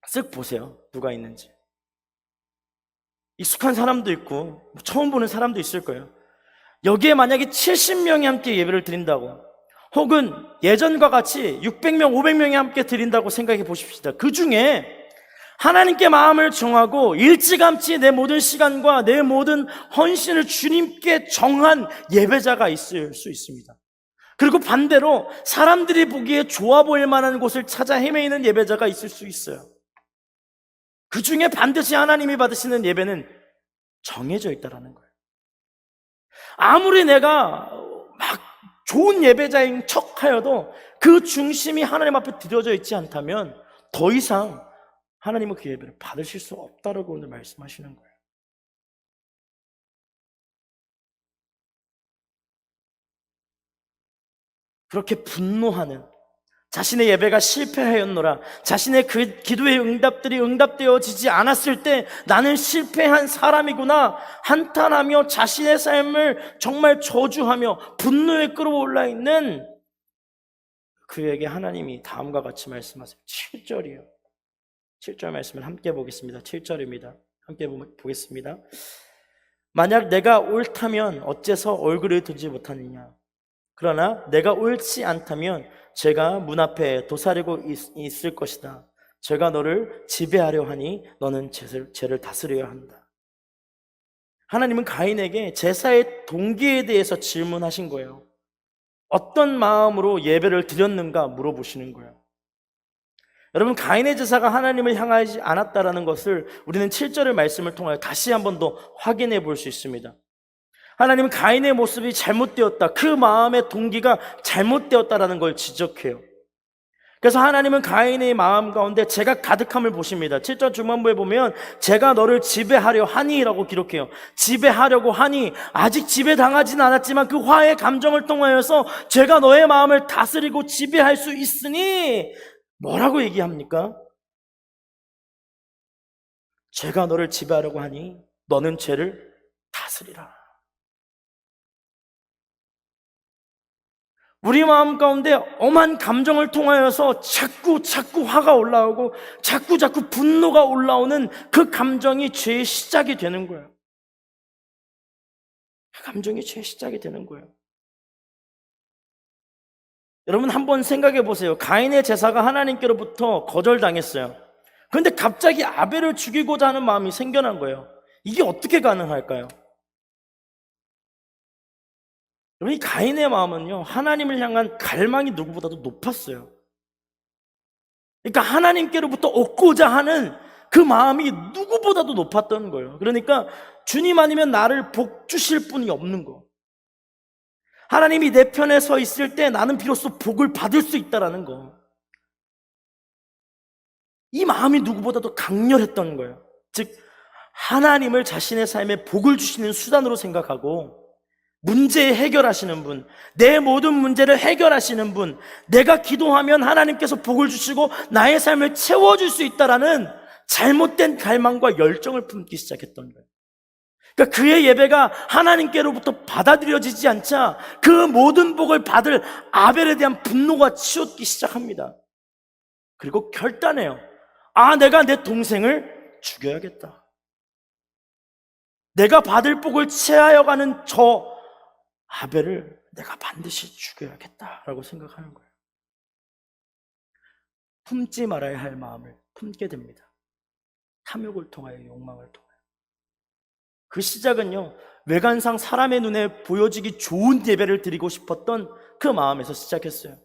쓱 보세요. 누가 있는지. 익숙한 사람도 있고 처음 보는 사람도 있을 거예요. 여기에 만약에 70명이 함께 예배를 드린다고, 혹은 예전과 같이 600명, 500명이 함께 드린다고 생각해 보십시다. 그 중에 하나님께 마음을 정하고 일찌감치 내 모든 시간과 내 모든 헌신을 주님께 정한 예배자가 있을 수 있습니다. 그리고 반대로 사람들이 보기에 좋아 보일 만한 곳을 찾아 헤매이는 예배자가 있을 수 있어요. 그 중에 반드시 하나님이 받으시는 예배는 정해져 있다는 거예요. 아무리 내가 막 좋은 예배자인 척하여도 그 중심이 하나님 앞에 드려져 있지 않다면 더 이상 하나님은 그 예배를 받으실 수 없다라고 오늘 말씀하시는 거예요. 그렇게 분노하는, 자신의 예배가 실패하였노라, 자신의 그 기도의 응답들이 응답되어지지 않았을 때 나는 실패한 사람이구나 한탄하며 자신의 삶을 정말 저주하며 분노에 끌어올라 있는 그에게 하나님이 다음과 같이 말씀하세요. 7절이에요. 7절 말씀을 함께 보겠습니다. 7절입니다. 함께 보겠습니다. 만약 내가 옳다면 어째서 얼굴을 들지 못하느냐? 그러나 내가 옳지 않다면 죄가 문 앞에 도사리고 있을 것이다. 죄가 너를 지배하려 하니 너는 죄를 다스려야 한다. 하나님은 가인에게 제사의 동기에 대해서 질문하신 거예요. 어떤 마음으로 예배를 드렸는가 물어보시는 거예요. 여러분, 가인의 제사가 하나님을 향하지 않았다라는 것을 우리는 7절의 말씀을 통하여 다시 한 번 더 확인해 볼 수 있습니다. 하나님은 가인의 모습이 잘못되었다, 그 마음의 동기가 잘못되었다라는 걸 지적해요. 그래서 하나님은 가인의 마음 가운데 죄가 가득함을 보십니다. 7절 중반부에 보면 제가 너를 지배하려 하니 라고 기록해요. 지배하려고 하니, 아직 지배당하지는 않았지만 그 화의 감정을 통하여서 죄가 너의 마음을 다스리고 지배할 수 있으니 뭐라고 얘기합니까? 죄가 너를 지배하려고 하니 너는 죄를 다스리라. 우리 마음 가운데 엄한 감정을 통하여서 자꾸 화가 올라오고 자꾸 분노가 올라오는 그 감정이 죄의 시작이 되는 거예요. 그 감정이 죄의 시작이 되는 거예요. 여러분, 한번 생각해 보세요. 가인의 제사가 하나님께로부터 거절당했어요. 그런데 갑자기 아벨을 죽이고자 하는 마음이 생겨난 거예요. 이게 어떻게 가능할까요? 여러분, 이 가인의 마음은요, 하나님을 향한 갈망이 누구보다도 높았어요. 그러니까 하나님께로부터 얻고자 하는 그 마음이 누구보다도 높았던 거예요. 그러니까 주님 아니면 나를 복 주실 분이 없는 거. 하나님이 내 편에 서 있을 때 나는 비로소 복을 받을 수 있다는 거. 이 마음이 누구보다도 강렬했던 거예요. 즉 하나님을 자신의 삶에 복을 주시는 수단으로 생각하고 문제 해결하시는 분, 내 모든 문제를 해결하시는 분, 내가 기도하면 하나님께서 복을 주시고 나의 삶을 채워줄 수 있다라는 잘못된 갈망과 열정을 품기 시작했던 거예요. 그러니까 그의 예배가 하나님께로부터 받아들여지지 않자 그 모든 복을 받을 아벨에 대한 분노가 치솟기 시작합니다. 그리고 결단해요. 내가 내 동생을 죽여야겠다. 내가 받을 복을 취하여 가는 저 아벨을 내가 반드시 죽여야겠다라고 생각하는 거예요. 품지 말아야 할 마음을 품게 됩니다. 탐욕을 통하여, 욕망을 통하여. 그 시작은요, 외관상 사람의 눈에 보여지기 좋은 예배를 드리고 싶었던 그 마음에서 시작했어요.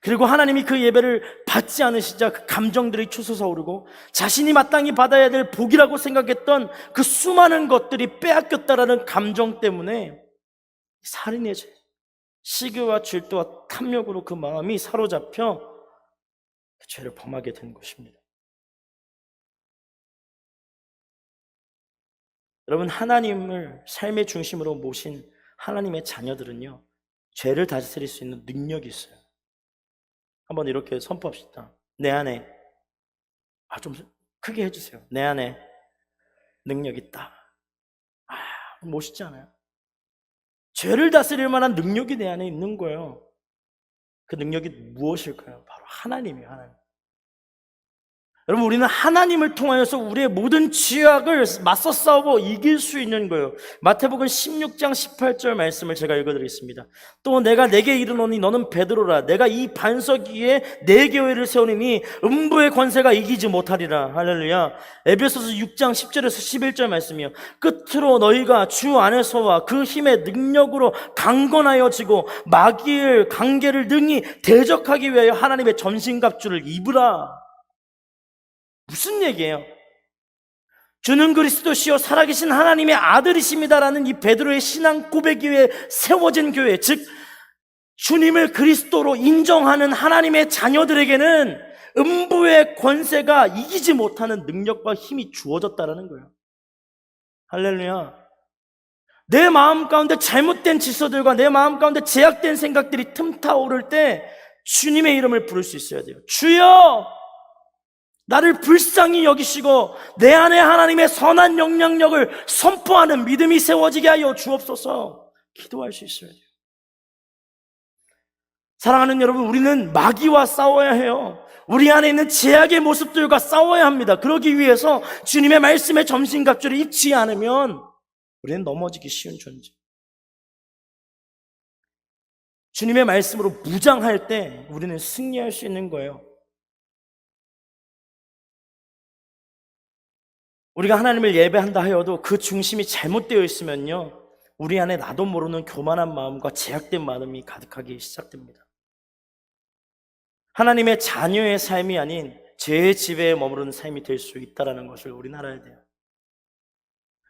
그리고 하나님이 그 예배를 받지 않으시자 그 감정들이 치솟아 오르고 자신이 마땅히 받아야 될 복이라고 생각했던 그 수많은 것들이 빼앗겼다라는 감정 때문에 살인의 죄, 시기와 질투와 탐욕으로 그 마음이 사로잡혀 그 죄를 범하게 된 것입니다. 여러분, 하나님을 삶의 중심으로 모신 하나님의 자녀들은요, 죄를 다스릴 수 있는 능력이 있어요. 한번 이렇게 선포합시다. 내 안에, 좀 크게 해주세요. 내 안에 능력이 있다. 멋있지 않아요? 죄를 다스릴 만한 능력이 내 안에 있는 거예요. 그 능력이 무엇일까요? 바로 하나님이에요, 하나님. 여러분, 우리는 하나님을 통하여서 우리의 모든 죄악을 맞서 싸우고 이길 수 있는 거예요. 마태복음 16장 18절 말씀을 제가 읽어드리겠습니다. 또 내가 내게 이르노니 너는 베드로라. 내가 이 반석 위에 내 교회를 세우리니 음부의 권세가 이기지 못하리라. 할렐루야. 에베소서 6장 10절에서 11절 말씀이요. 끝으로 너희가 주 안에서와 그 힘의 능력으로 강건하여지고 마귀의 관계를 능히 대적하기 위하여 하나님의 전신갑주를 입으라. 무슨 얘기예요? 주는 그리스도시요 살아계신 하나님의 아들이십니다라는 이 베드로의 신앙 고백 위에 세워진 교회, 즉 주님을 그리스도로 인정하는 하나님의 자녀들에게는 음부의 권세가 이기지 못하는 능력과 힘이 주어졌다라는 거예요. 할렐루야. 내 마음 가운데 잘못된 질서들과 내 마음 가운데 제약된 생각들이 틈타오를 때 주님의 이름을 부를 수 있어야 돼요. 주여! 나를 불쌍히 여기시고 내 안에 하나님의 선한 영향력을 선포하는 믿음이 세워지게 하여 주옵소서. 기도할 수 있어야 돼요. 사랑하는 여러분, 우리는 마귀와 싸워야 해요. 우리 안에 있는 제약의 모습들과 싸워야 합니다. 그러기 위해서 주님의 말씀의 전신갑주를 입지 않으면 우리는 넘어지기 쉬운 존재. 주님의 말씀으로 무장할 때 우리는 승리할 수 있는 거예요. 우리가 하나님을 예배한다 하여도 그 중심이 잘못되어 있으면요, 우리 안에 나도 모르는 교만한 마음과 제약된 마음이 가득하기 시작됩니다. 하나님의 자녀의 삶이 아닌 죄의 지배에 머무르는 삶이 될 수 있다는 것을 우리는 알아야 돼요.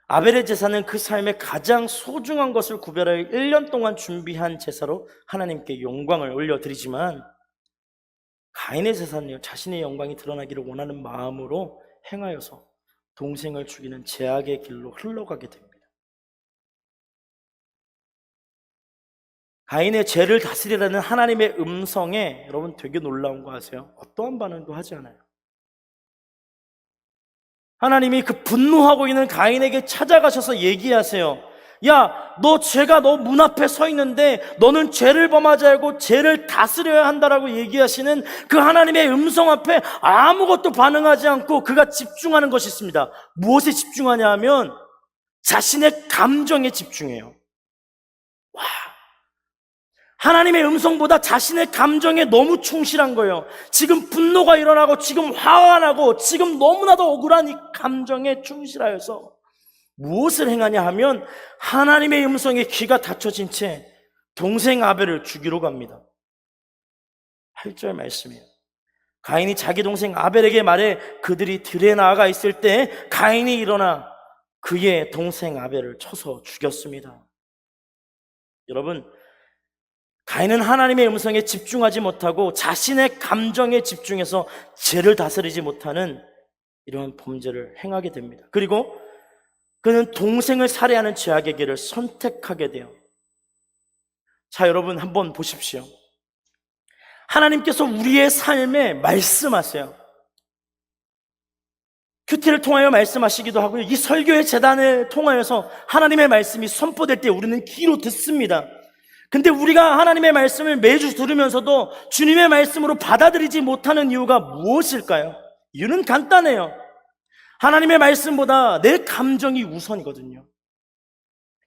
아벨의 제사는 그 삶의 가장 소중한 것을 구별하여 1년 동안 준비한 제사로 하나님께 영광을 올려드리지만, 가인의 제사는요, 자신의 영광이 드러나기를 원하는 마음으로 행하여서 동생을 죽이는 제약의 길로 흘러가게 됩니다. 가인의 죄를 다스리라는 하나님의 음성에 여러분 되게 놀라운 거 아세요? 어떠한 반응도 하지 않아요. 하나님이 그 분노하고 있는 가인에게 찾아가셔서 얘기하세요. 야, 너 죄가 너 문 앞에 서 있는데 너는 죄를 범하지 말고 죄를 다스려야 한다라고 얘기하시는 그 하나님의 음성 앞에 아무것도 반응하지 않고 그가 집중하는 것이 있습니다. 무엇에 집중하냐 하면 자신의 감정에 집중해요. 와, 하나님의 음성보다 자신의 감정에 너무 충실한 거예요. 지금 분노가 일어나고 지금 화가 나고 지금 너무나도 억울한 이 감정에 충실하여서 무엇을 행하냐 하면 하나님의 음성에 귀가 닫혀진 채 동생 아벨을 죽이러 갑니다. 8절 말씀이에요. 가인이 자기 동생 아벨에게 말해 그들이 들에 나아가 있을 때 가인이 일어나 그의 동생 아벨을 쳐서 죽였습니다. 여러분, 가인은 하나님의 음성에 집중하지 못하고 자신의 감정에 집중해서 죄를 다스리지 못하는 이런 범죄를 행하게 됩니다. 그리고 그는 동생을 살해하는 죄악의 길을 선택하게 돼요. 자, 여러분 한번 보십시오. 하나님께서 우리의 삶에 말씀하세요. 큐티를 통하여 말씀하시기도 하고요. 이 설교의 재단을 통하여서 하나님의 말씀이 선포될 때 우리는 귀로 듣습니다. 근데 우리가 하나님의 말씀을 매주 들으면서도 주님의 말씀으로 받아들이지 못하는 이유가 무엇일까요? 이유는 간단해요. 하나님의 말씀보다 내 감정이 우선이거든요.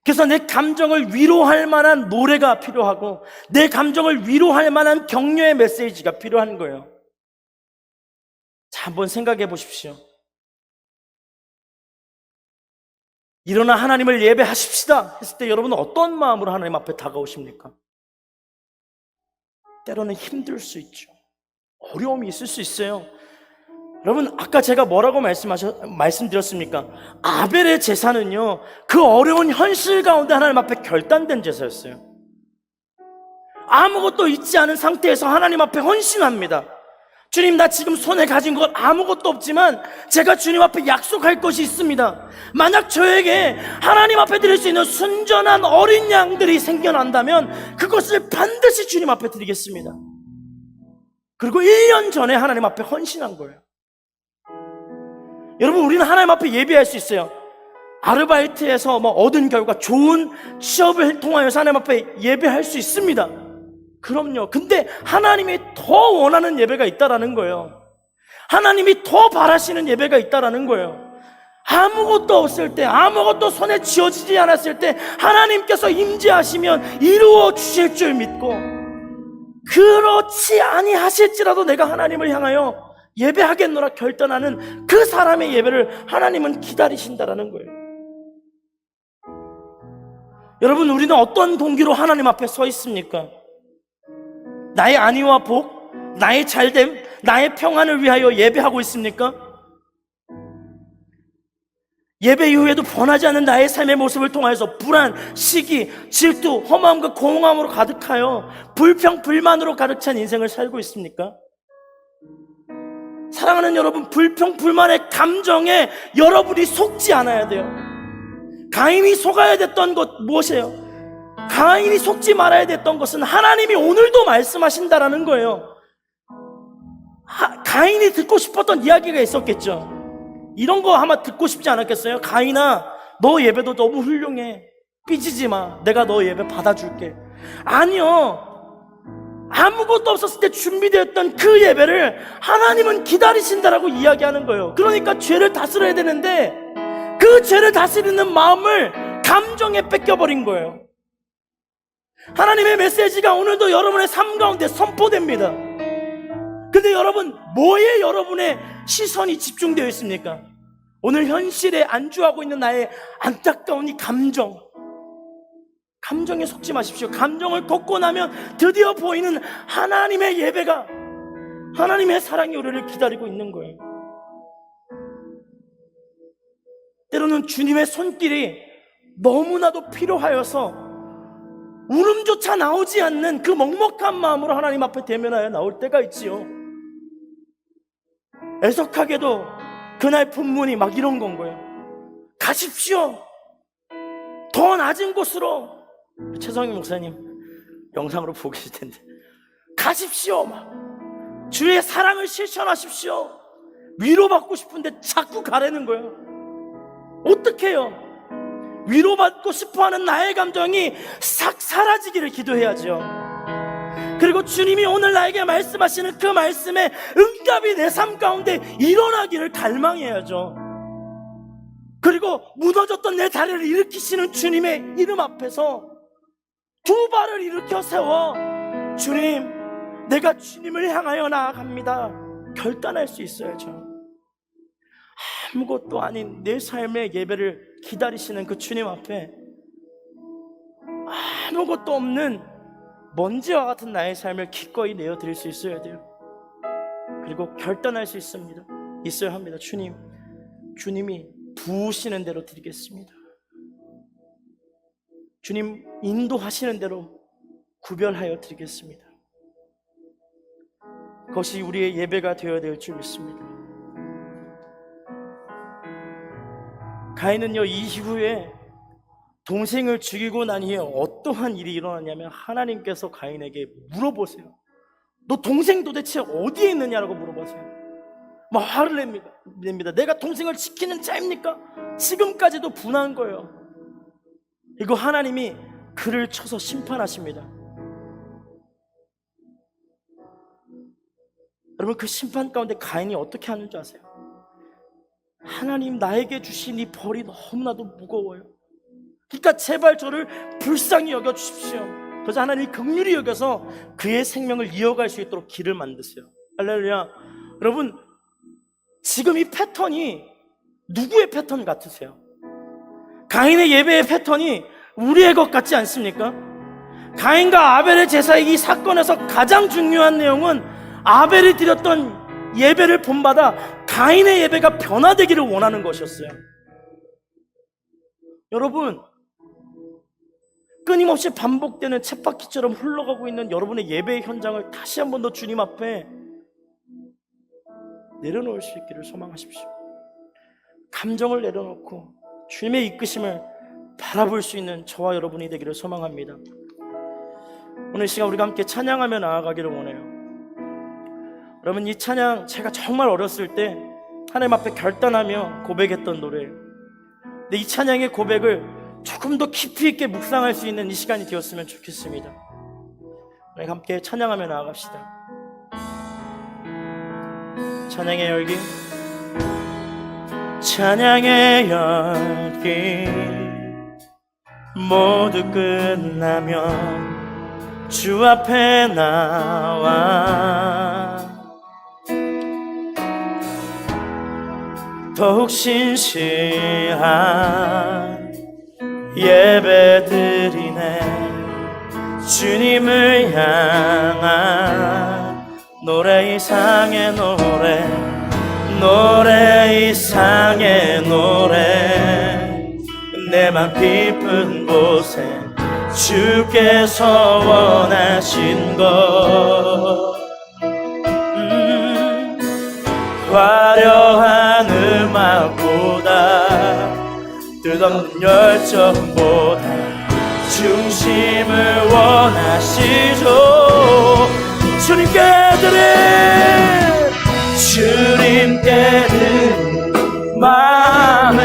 그래서 내 감정을 위로할 만한 노래가 필요하고 내 감정을 위로할 만한 격려의 메시지가 필요한 거예요. 자, 한번 생각해 보십시오. 일어나 하나님을 예배하십시다 했을 때 여러분은 어떤 마음으로 하나님 앞에 다가오십니까? 때로는 힘들 수 있죠. 어려움이 있을 수 있어요. 여러분, 아까 제가 뭐라고 말씀드렸습니까? 아벨의 제사는요, 그 어려운 현실 가운데 하나님 앞에 결단된 제사였어요. 아무것도 있지 않은 상태에서 하나님 앞에 헌신합니다. 주님, 나 지금 손에 가진 것 아무것도 없지만 제가 주님 앞에 약속할 것이 있습니다. 만약 저에게 하나님 앞에 드릴 수 있는 순전한 어린 양들이 생겨난다면 그것을 반드시 주님 앞에 드리겠습니다. 그리고 1년 전에 하나님 앞에 헌신한 거예요. 여러분, 우리는 하나님 앞에 예배할 수 있어요. 아르바이트에서 얻은 결과 좋은 취업을 통하여서 하나님 앞에 예배할 수 있습니다. 그럼요. 근데 하나님이 더 원하는 예배가 있다라는 거예요. 하나님이 더 바라시는 예배가 있다라는 거예요. 아무것도 없을 때, 아무것도 손에 쥐어지지 않았을 때 하나님께서 임재하시면 이루어 주실 줄 믿고, 그렇지 아니하실지라도 내가 하나님을 향하여 예배하겠노라 결단하는 그 사람의 예배를 하나님은 기다리신다라는 거예요. 여러분, 우리는 어떤 동기로 하나님 앞에 서 있습니까? 나의 안위와 복, 나의 잘됨, 나의 평안을 위하여 예배하고 있습니까? 예배 이후에도 변하지 않는 나의 삶의 모습을 통하여서 불안, 시기, 질투, 허무함과 공허함으로 가득하여 불평, 불만으로 가득 찬 인생을 살고 있습니까? 사랑하는 여러분, 불평, 불만의 감정에 여러분이 속지 않아야 돼요. 가인이 속아야 됐던 것 무엇이에요? 가인이 속지 말아야 됐던 것은 하나님이 오늘도 말씀하신다라는 거예요. 가인이 듣고 싶었던 이야기가 있었겠죠. 이런 거 아마 듣고 싶지 않았겠어요? 가인아, 너 예배도 너무 훌륭해. 삐지지 마. 내가 너 예배 받아줄게. 아니요. 아무것도 없었을 때 준비되었던 그 예배를 하나님은 기다리신다라고 이야기하는 거예요. 그러니까 죄를 다스려야 되는데 그 죄를 다스리는 마음을 감정에 뺏겨버린 거예요. 하나님의 메시지가 오늘도 여러분의 삶 가운데 선포됩니다. 근데 여러분, 뭐에 여러분의 시선이 집중되어 있습니까? 오늘 현실에 안주하고 있는 나의 안타까운 이 감정에 속지 마십시오. 감정을 걷고 나면 드디어 보이는 하나님의 예배가, 하나님의 사랑이 우리를 기다리고 있는 거예요. 때로는 주님의 손길이 너무나도 필요하여서 울음조차 나오지 않는 그 먹먹한 마음으로 하나님 앞에 대면하여 나올 때가 있지요. 애석하게도 그날 본문이 막 이런 건 거예요. 가십시오. 더 낮은 곳으로. 최성희 목사님 영상으로 보고 계실 텐데, 가십시오. 막 주의 사랑을 실천하십시오. 위로받고 싶은데 자꾸 가라는 거예요. 어떻게 해요? 위로받고 싶어하는 나의 감정이 싹 사라지기를 기도해야죠. 그리고 주님이 오늘 나에게 말씀하시는 그 말씀에 응답이 내 삶 가운데 일어나기를 갈망해야죠. 그리고 무너졌던 내 다리를 일으키시는 주님의 이름 앞에서 두 발을 일으켜 세워, 주님, 내가 주님을 향하여 나아갑니다, 결단할 수 있어야죠. 아무것도 아닌 내 삶의 예배를 기다리시는 그 주님 앞에 아무것도 없는 먼지와 같은 나의 삶을 기꺼이 내어드릴 수 있어야 돼요. 그리고 결단할 수 있어야 합니다. 주님이 부으시는 대로 드리겠습니다. 주님 인도하시는 대로 구별하여 드리겠습니다. 그것이 우리의 예배가 되어야 될 줄 믿습니다. 가인은요, 이후에 동생을 죽이고 난 후에 어떠한 일이 일어났냐면 하나님께서 가인에게 물어보세요. 너 동생 도대체 어디에 있느냐라고 물어보세요. 막 화를 냅니다. 내가 동생을 지키는 자입니까? 지금까지도 분한 거예요. 이거 하나님이 그를 쳐서 심판하십니다. 여러분, 그 심판 가운데 가인이 어떻게 하는 줄 아세요? 하나님, 나에게 주신 이 벌이 너무나도 무거워요. 그러니까 제발 저를 불쌍히 여겨주십시오. 그래서 하나님이 긍휼히 여겨서 그의 생명을 이어갈 수 있도록 길을 만드세요. 할렐루야. 여러분, 지금 이 패턴이 누구의 패턴 같으세요? 가인의 예배의 패턴이 우리의 것 같지 않습니까? 가인과 아벨의 제사의 이 사건에서 가장 중요한 내용은 아벨이 드렸던 예배를 본받아 가인의 예배가 변화되기를 원하는 것이었어요. 여러분, 끊임없이 반복되는 쳇바퀴처럼 흘러가고 있는 여러분의 예배의 현장을 다시 한 번 더 주님 앞에 내려놓을 수 있기를 소망하십시오. 감정을 내려놓고 주님의 이끄심을 바라볼 수 있는 저와 여러분이 되기를 소망합니다. 오늘 시간 우리가 함께 찬양하며 나아가기를 원해요. 여러분, 이 찬양 제가 정말 어렸을 때 하나님 앞에 결단하며 고백했던 노래예요. 근데 이 찬양의 고백을 조금 더 깊이 있게 묵상할 수 있는 이 시간이 되었으면 좋겠습니다. 우리 함께 찬양하며 나아갑시다. 찬양의 열기, 찬양의 열기 모두 끝나면 주 앞에 나와 더욱 신실한 예배드리네. 주님을 향한 노래 이상의 노래, 노래 이상의 노래, 내 맘 깊은 곳에 주께서 원하신 것, 화려한 음악보다 뜻없는 열정보다 중심을 원하시죠. 주님께 드린 마음에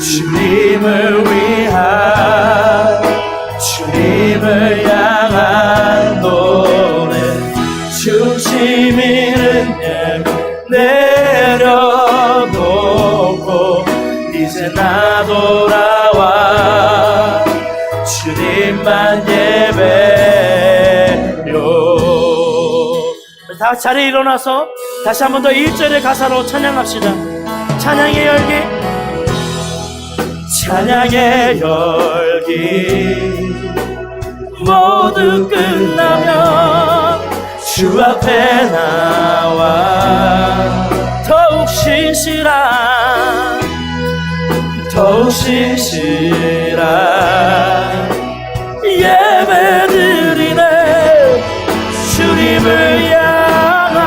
주님을 위한 주님을 향한 노래, 중심 잃은 예배 내려놓고 이제 나 돌아와 주님만 예배요. 다 자리에 일어나서 다시 한 번 더 1절의 가사로 찬양합시다. 찬양의 열기, 찬양의 열기 모두 끝나면 주 앞에 나와 더욱 신실한 예배드리네. 주님을 향한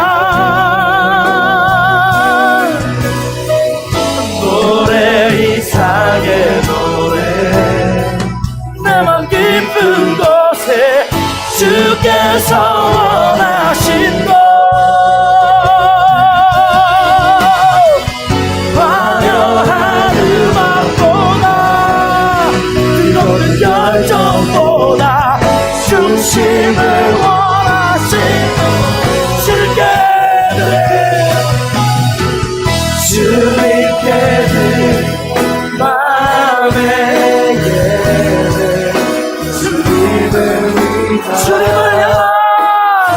노래 이상의 노래, 내 맘 깊은 곳에 주께서 원하신 것, 화려한 음악보다 뜨거운 열정보다 중심을 원하신 주님께 드린 마음의 예배, 주님을 향한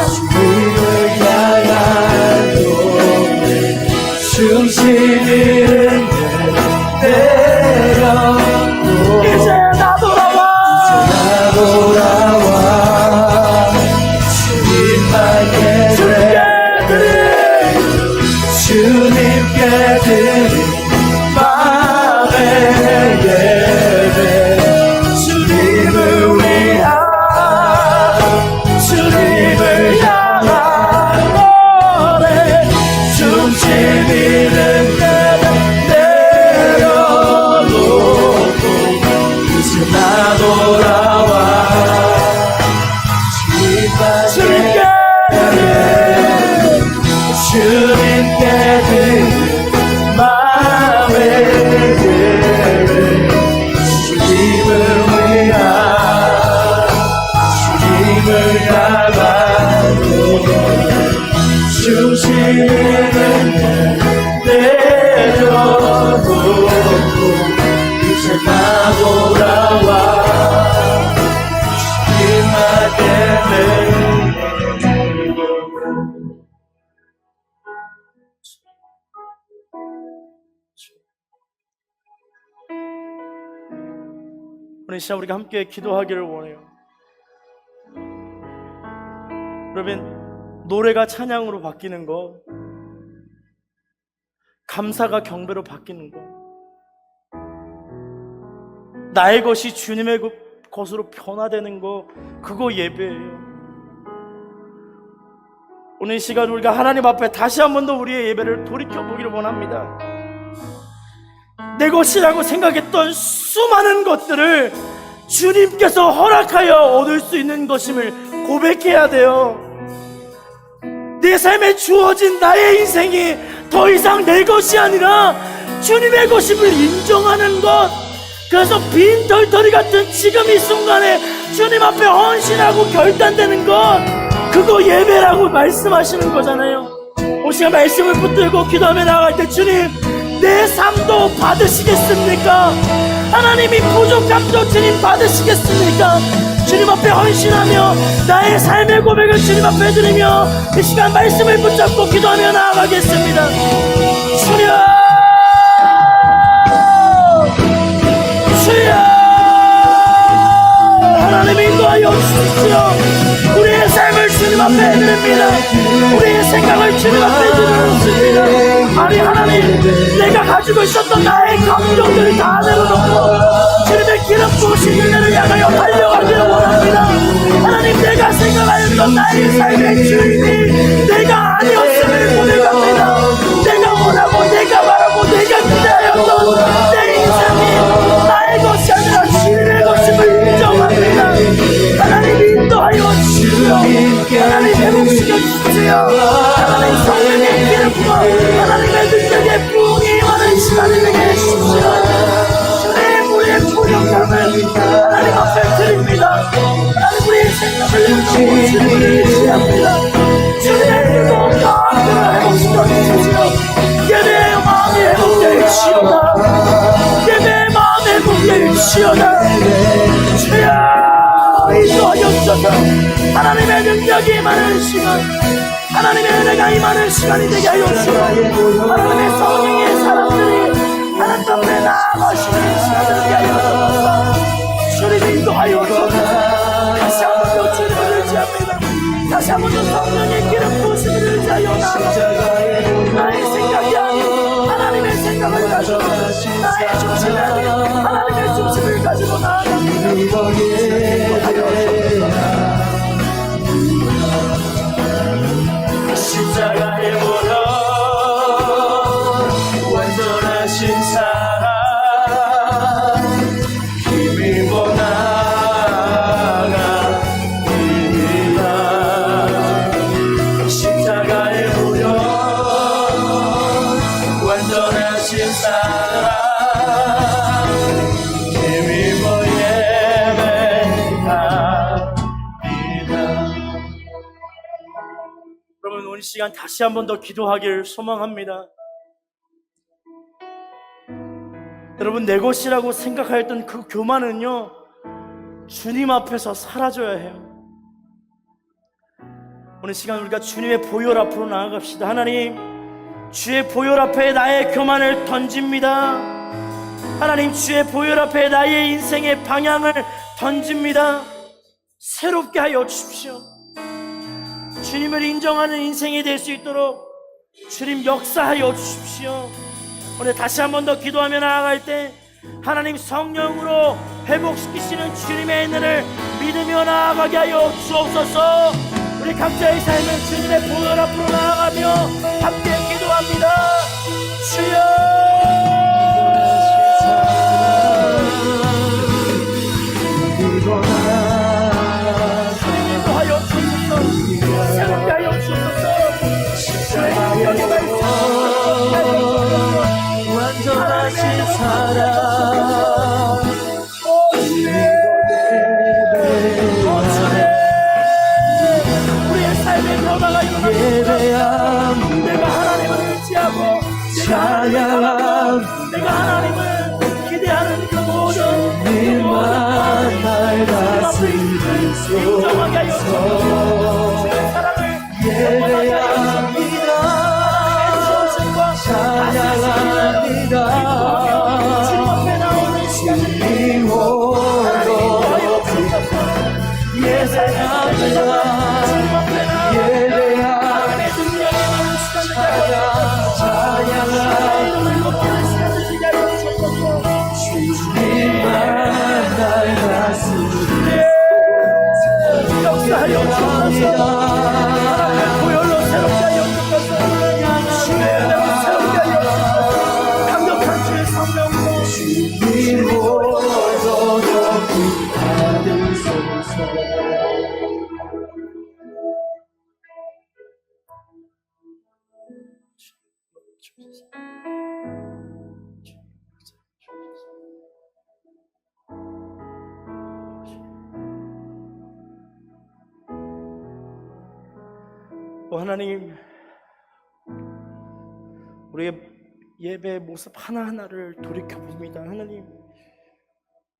제가 돌아와 주님에게 오늘 이 시간 우리가 함께 기도하기를 원해요. 여러분, 노래가 찬양으로 바뀌는 거, 감사가 경배로 바뀌는 거, 나의 것이 주님의 것으로 변화되는 거, 그거 예배예요. 오늘 이 시간 우리가 하나님 앞에 다시 한 번 더 우리의 예배를 돌이켜보기를 원합니다. 내 것이라고 생각했던 수많은 것들을 주님께서 허락하여 얻을 수 있는 것임을 고백해야 돼요. 내 삶에 주어진 나의 인생이 더 이상 내 것이 아니라 주님의 것임을 인정하는 것, 그래서 빈 털터리 같은 지금 이 순간에 주님 앞에 헌신하고 결단되는 것, 그거 예배라고 말씀하시는 거잖아요. 오늘 시간 말씀을 붙들고 기도하며 나아갈 때 주님, 내 삶도 받으시겠습니까? 하나님이 부족함도 주님 받으시겠습니까? 주님 앞에 헌신하며 나의 삶의 고백을 주님 앞에 드리며 이 시간 말씀을 붙잡고 기도하며 나아가겠습니다. 주여, 주여, 하나님 인도하여 주십시오. 우리의 삶을 주님 앞에 드립니다. 우리의 생각을 주님 앞에 드립니다. 아니 하나님, 내가 가지고 있었던 나의 감정들을 다 내려놓고 주님의 기름 부으신 은혜를 향하여 달려가기를 원합니다. 하나님, 내가 생각하였던 나의 삶의 주인이 내가 아니었음을 고백합니다. 내가 원하고 내가 바라고 내가 기대하였던 내 인생이 나의 것이 아니라 주님의 것임을 인정합니다. 하나님 인도하여 주시오. 하나님 회복시켜 주시오. 하나님 성령의 기름 부어 하나님의 능력의 부흥이 임하는 시간이 되게 해주십시오. 주님, 우리의 부족함을 하나님 앞에 드립니다. 하나님, 우리의 생각을 인도하고 주님을 의지합니다. 주님의 무거운 마음을 회복시켜 주시오. 예배의 마음이 회복되시오다. 예배의 마음이 회복되시오다. 주여, 인도하옵소서. 하나님의 능력이 임하는 시간, 하나님의 은혜가 임하는 시간이 되게 하여 주시고, 하나님의 성령의 사람들이 하나님 앞에 나아가시는 시간을 되게 하여 주옵소서. 주님 인도하여 주옵소서. 다시 한 번 더 주님을 의지합니다. 다시 한 번 더 성령의 기름 부으심을 의지하여 나아갑니다. 나의 생각이 아닌 하나님의 생각을 가지고, 나의 중심이 아닌 하나님의 중심을 가지고 나아갑니다. 인도하여 주옵소서. 십자가에 묻어 완전하신 사랑, 힘입어 나아갑니다. 십자가에 묻어 완전하신 사랑, 힘입어 예배합니다. 여러분, 오늘 시간 다시 한 번 더 기도하기를 소망합니다. 여러분, 내 것이라고 생각하였던 그 교만은요, 주님 앞에서 사라져야 해요. 오늘 시간 우리가 주님의 보혈 앞으로 나아갑시다. 하나님, 주의 보혈 앞에 나의 교만을 던집니다. 하나님, 주의 보혈 앞에 나의 인생의 방향을 던집니다. 새롭게 하여 주십시오. 주님을 인정하는 인생이 될 수 있도록 주님 역사하여 주십시오. 오늘 다시 한 번 더 기도하며 나아갈 때 하나님 성령으로 회복시키시는 주님의 은혜를 믿으며 나아가게 하여 주옵소서. 우리 각자의 삶은 주님의 보혈 앞으로 나아가며 함께 기도합니다. 주여, 완전하신 사랑, 우리의 삶의 변화가 일어납니다. 내가 하나님을 의지하고 찬양하 주님만 날 다스리소서. 예배합니다. 찬양합니다. 주님 홀로 예배합니다. 주님만 날 다스리소서. 역사하옵니다. 보혈로 새롭게 하여 주옵소서. 주의 은혜로 새롭게 하여 주옵소서. 강력한 주의 성령으로 주님 홀로 높이 받으소서. 하나님, 우리의 예배의 모습 하나하나를 돌이켜봅니다. 하나님,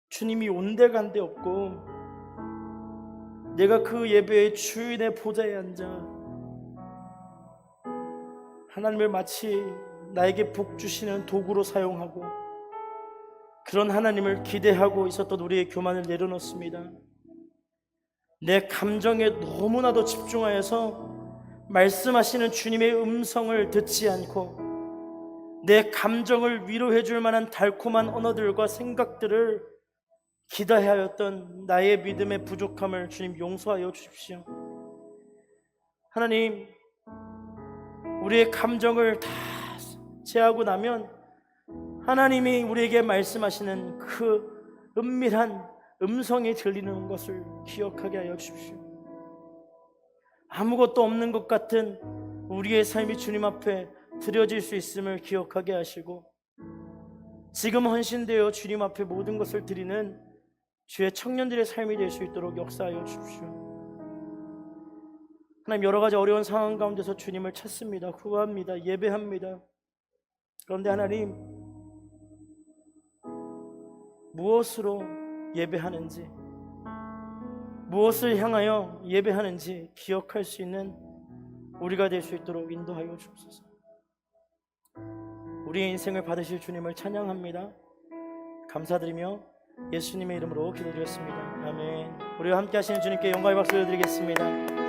주님이 온데간데 없고 내가 그 예배의 주인의 보좌에 앉아 하나님을 마치 나에게 복 주시는 도구로 사용하고 그런 하나님을 기대하고 있었던 우리의 교만을 내려놓습니다. 내 감정에 너무나도 집중하여서 말씀하시는 주님의 음성을 듣지 않고 내 감정을 위로해 줄 만한 달콤한 언어들과 생각들을 기대하였던 나의 믿음의 부족함을 주님 용서하여 주십시오. 하나님, 우리의 감정을 다 제하고 나면 하나님이 우리에게 말씀하시는 그 은밀한 음성이 들리는 것을 기억하게 하여 주십시오. 아무것도 없는 것 같은 우리의 삶이 주님 앞에 드려질 수 있음을 기억하게 하시고 지금 헌신되어 주님 앞에 모든 것을 드리는 주의 청년들의 삶이 될 수 있도록 역사하여 주십시오. 하나님, 여러 가지 어려운 상황 가운데서 주님을 찾습니다. 구합니다. 예배합니다. 그런데 하나님, 무엇으로 예배하는지, 무엇을 향하여 예배하는지 기억할 수 있는 우리가 될 수 있도록 인도하여 주옵소서. 우리의 인생을 받으실 주님을 찬양합니다. 감사드리며 예수님의 이름으로 기도드렸습니다. 아멘. 우리와 함께 하시는 주님께 영광의 박수 드리겠습니다.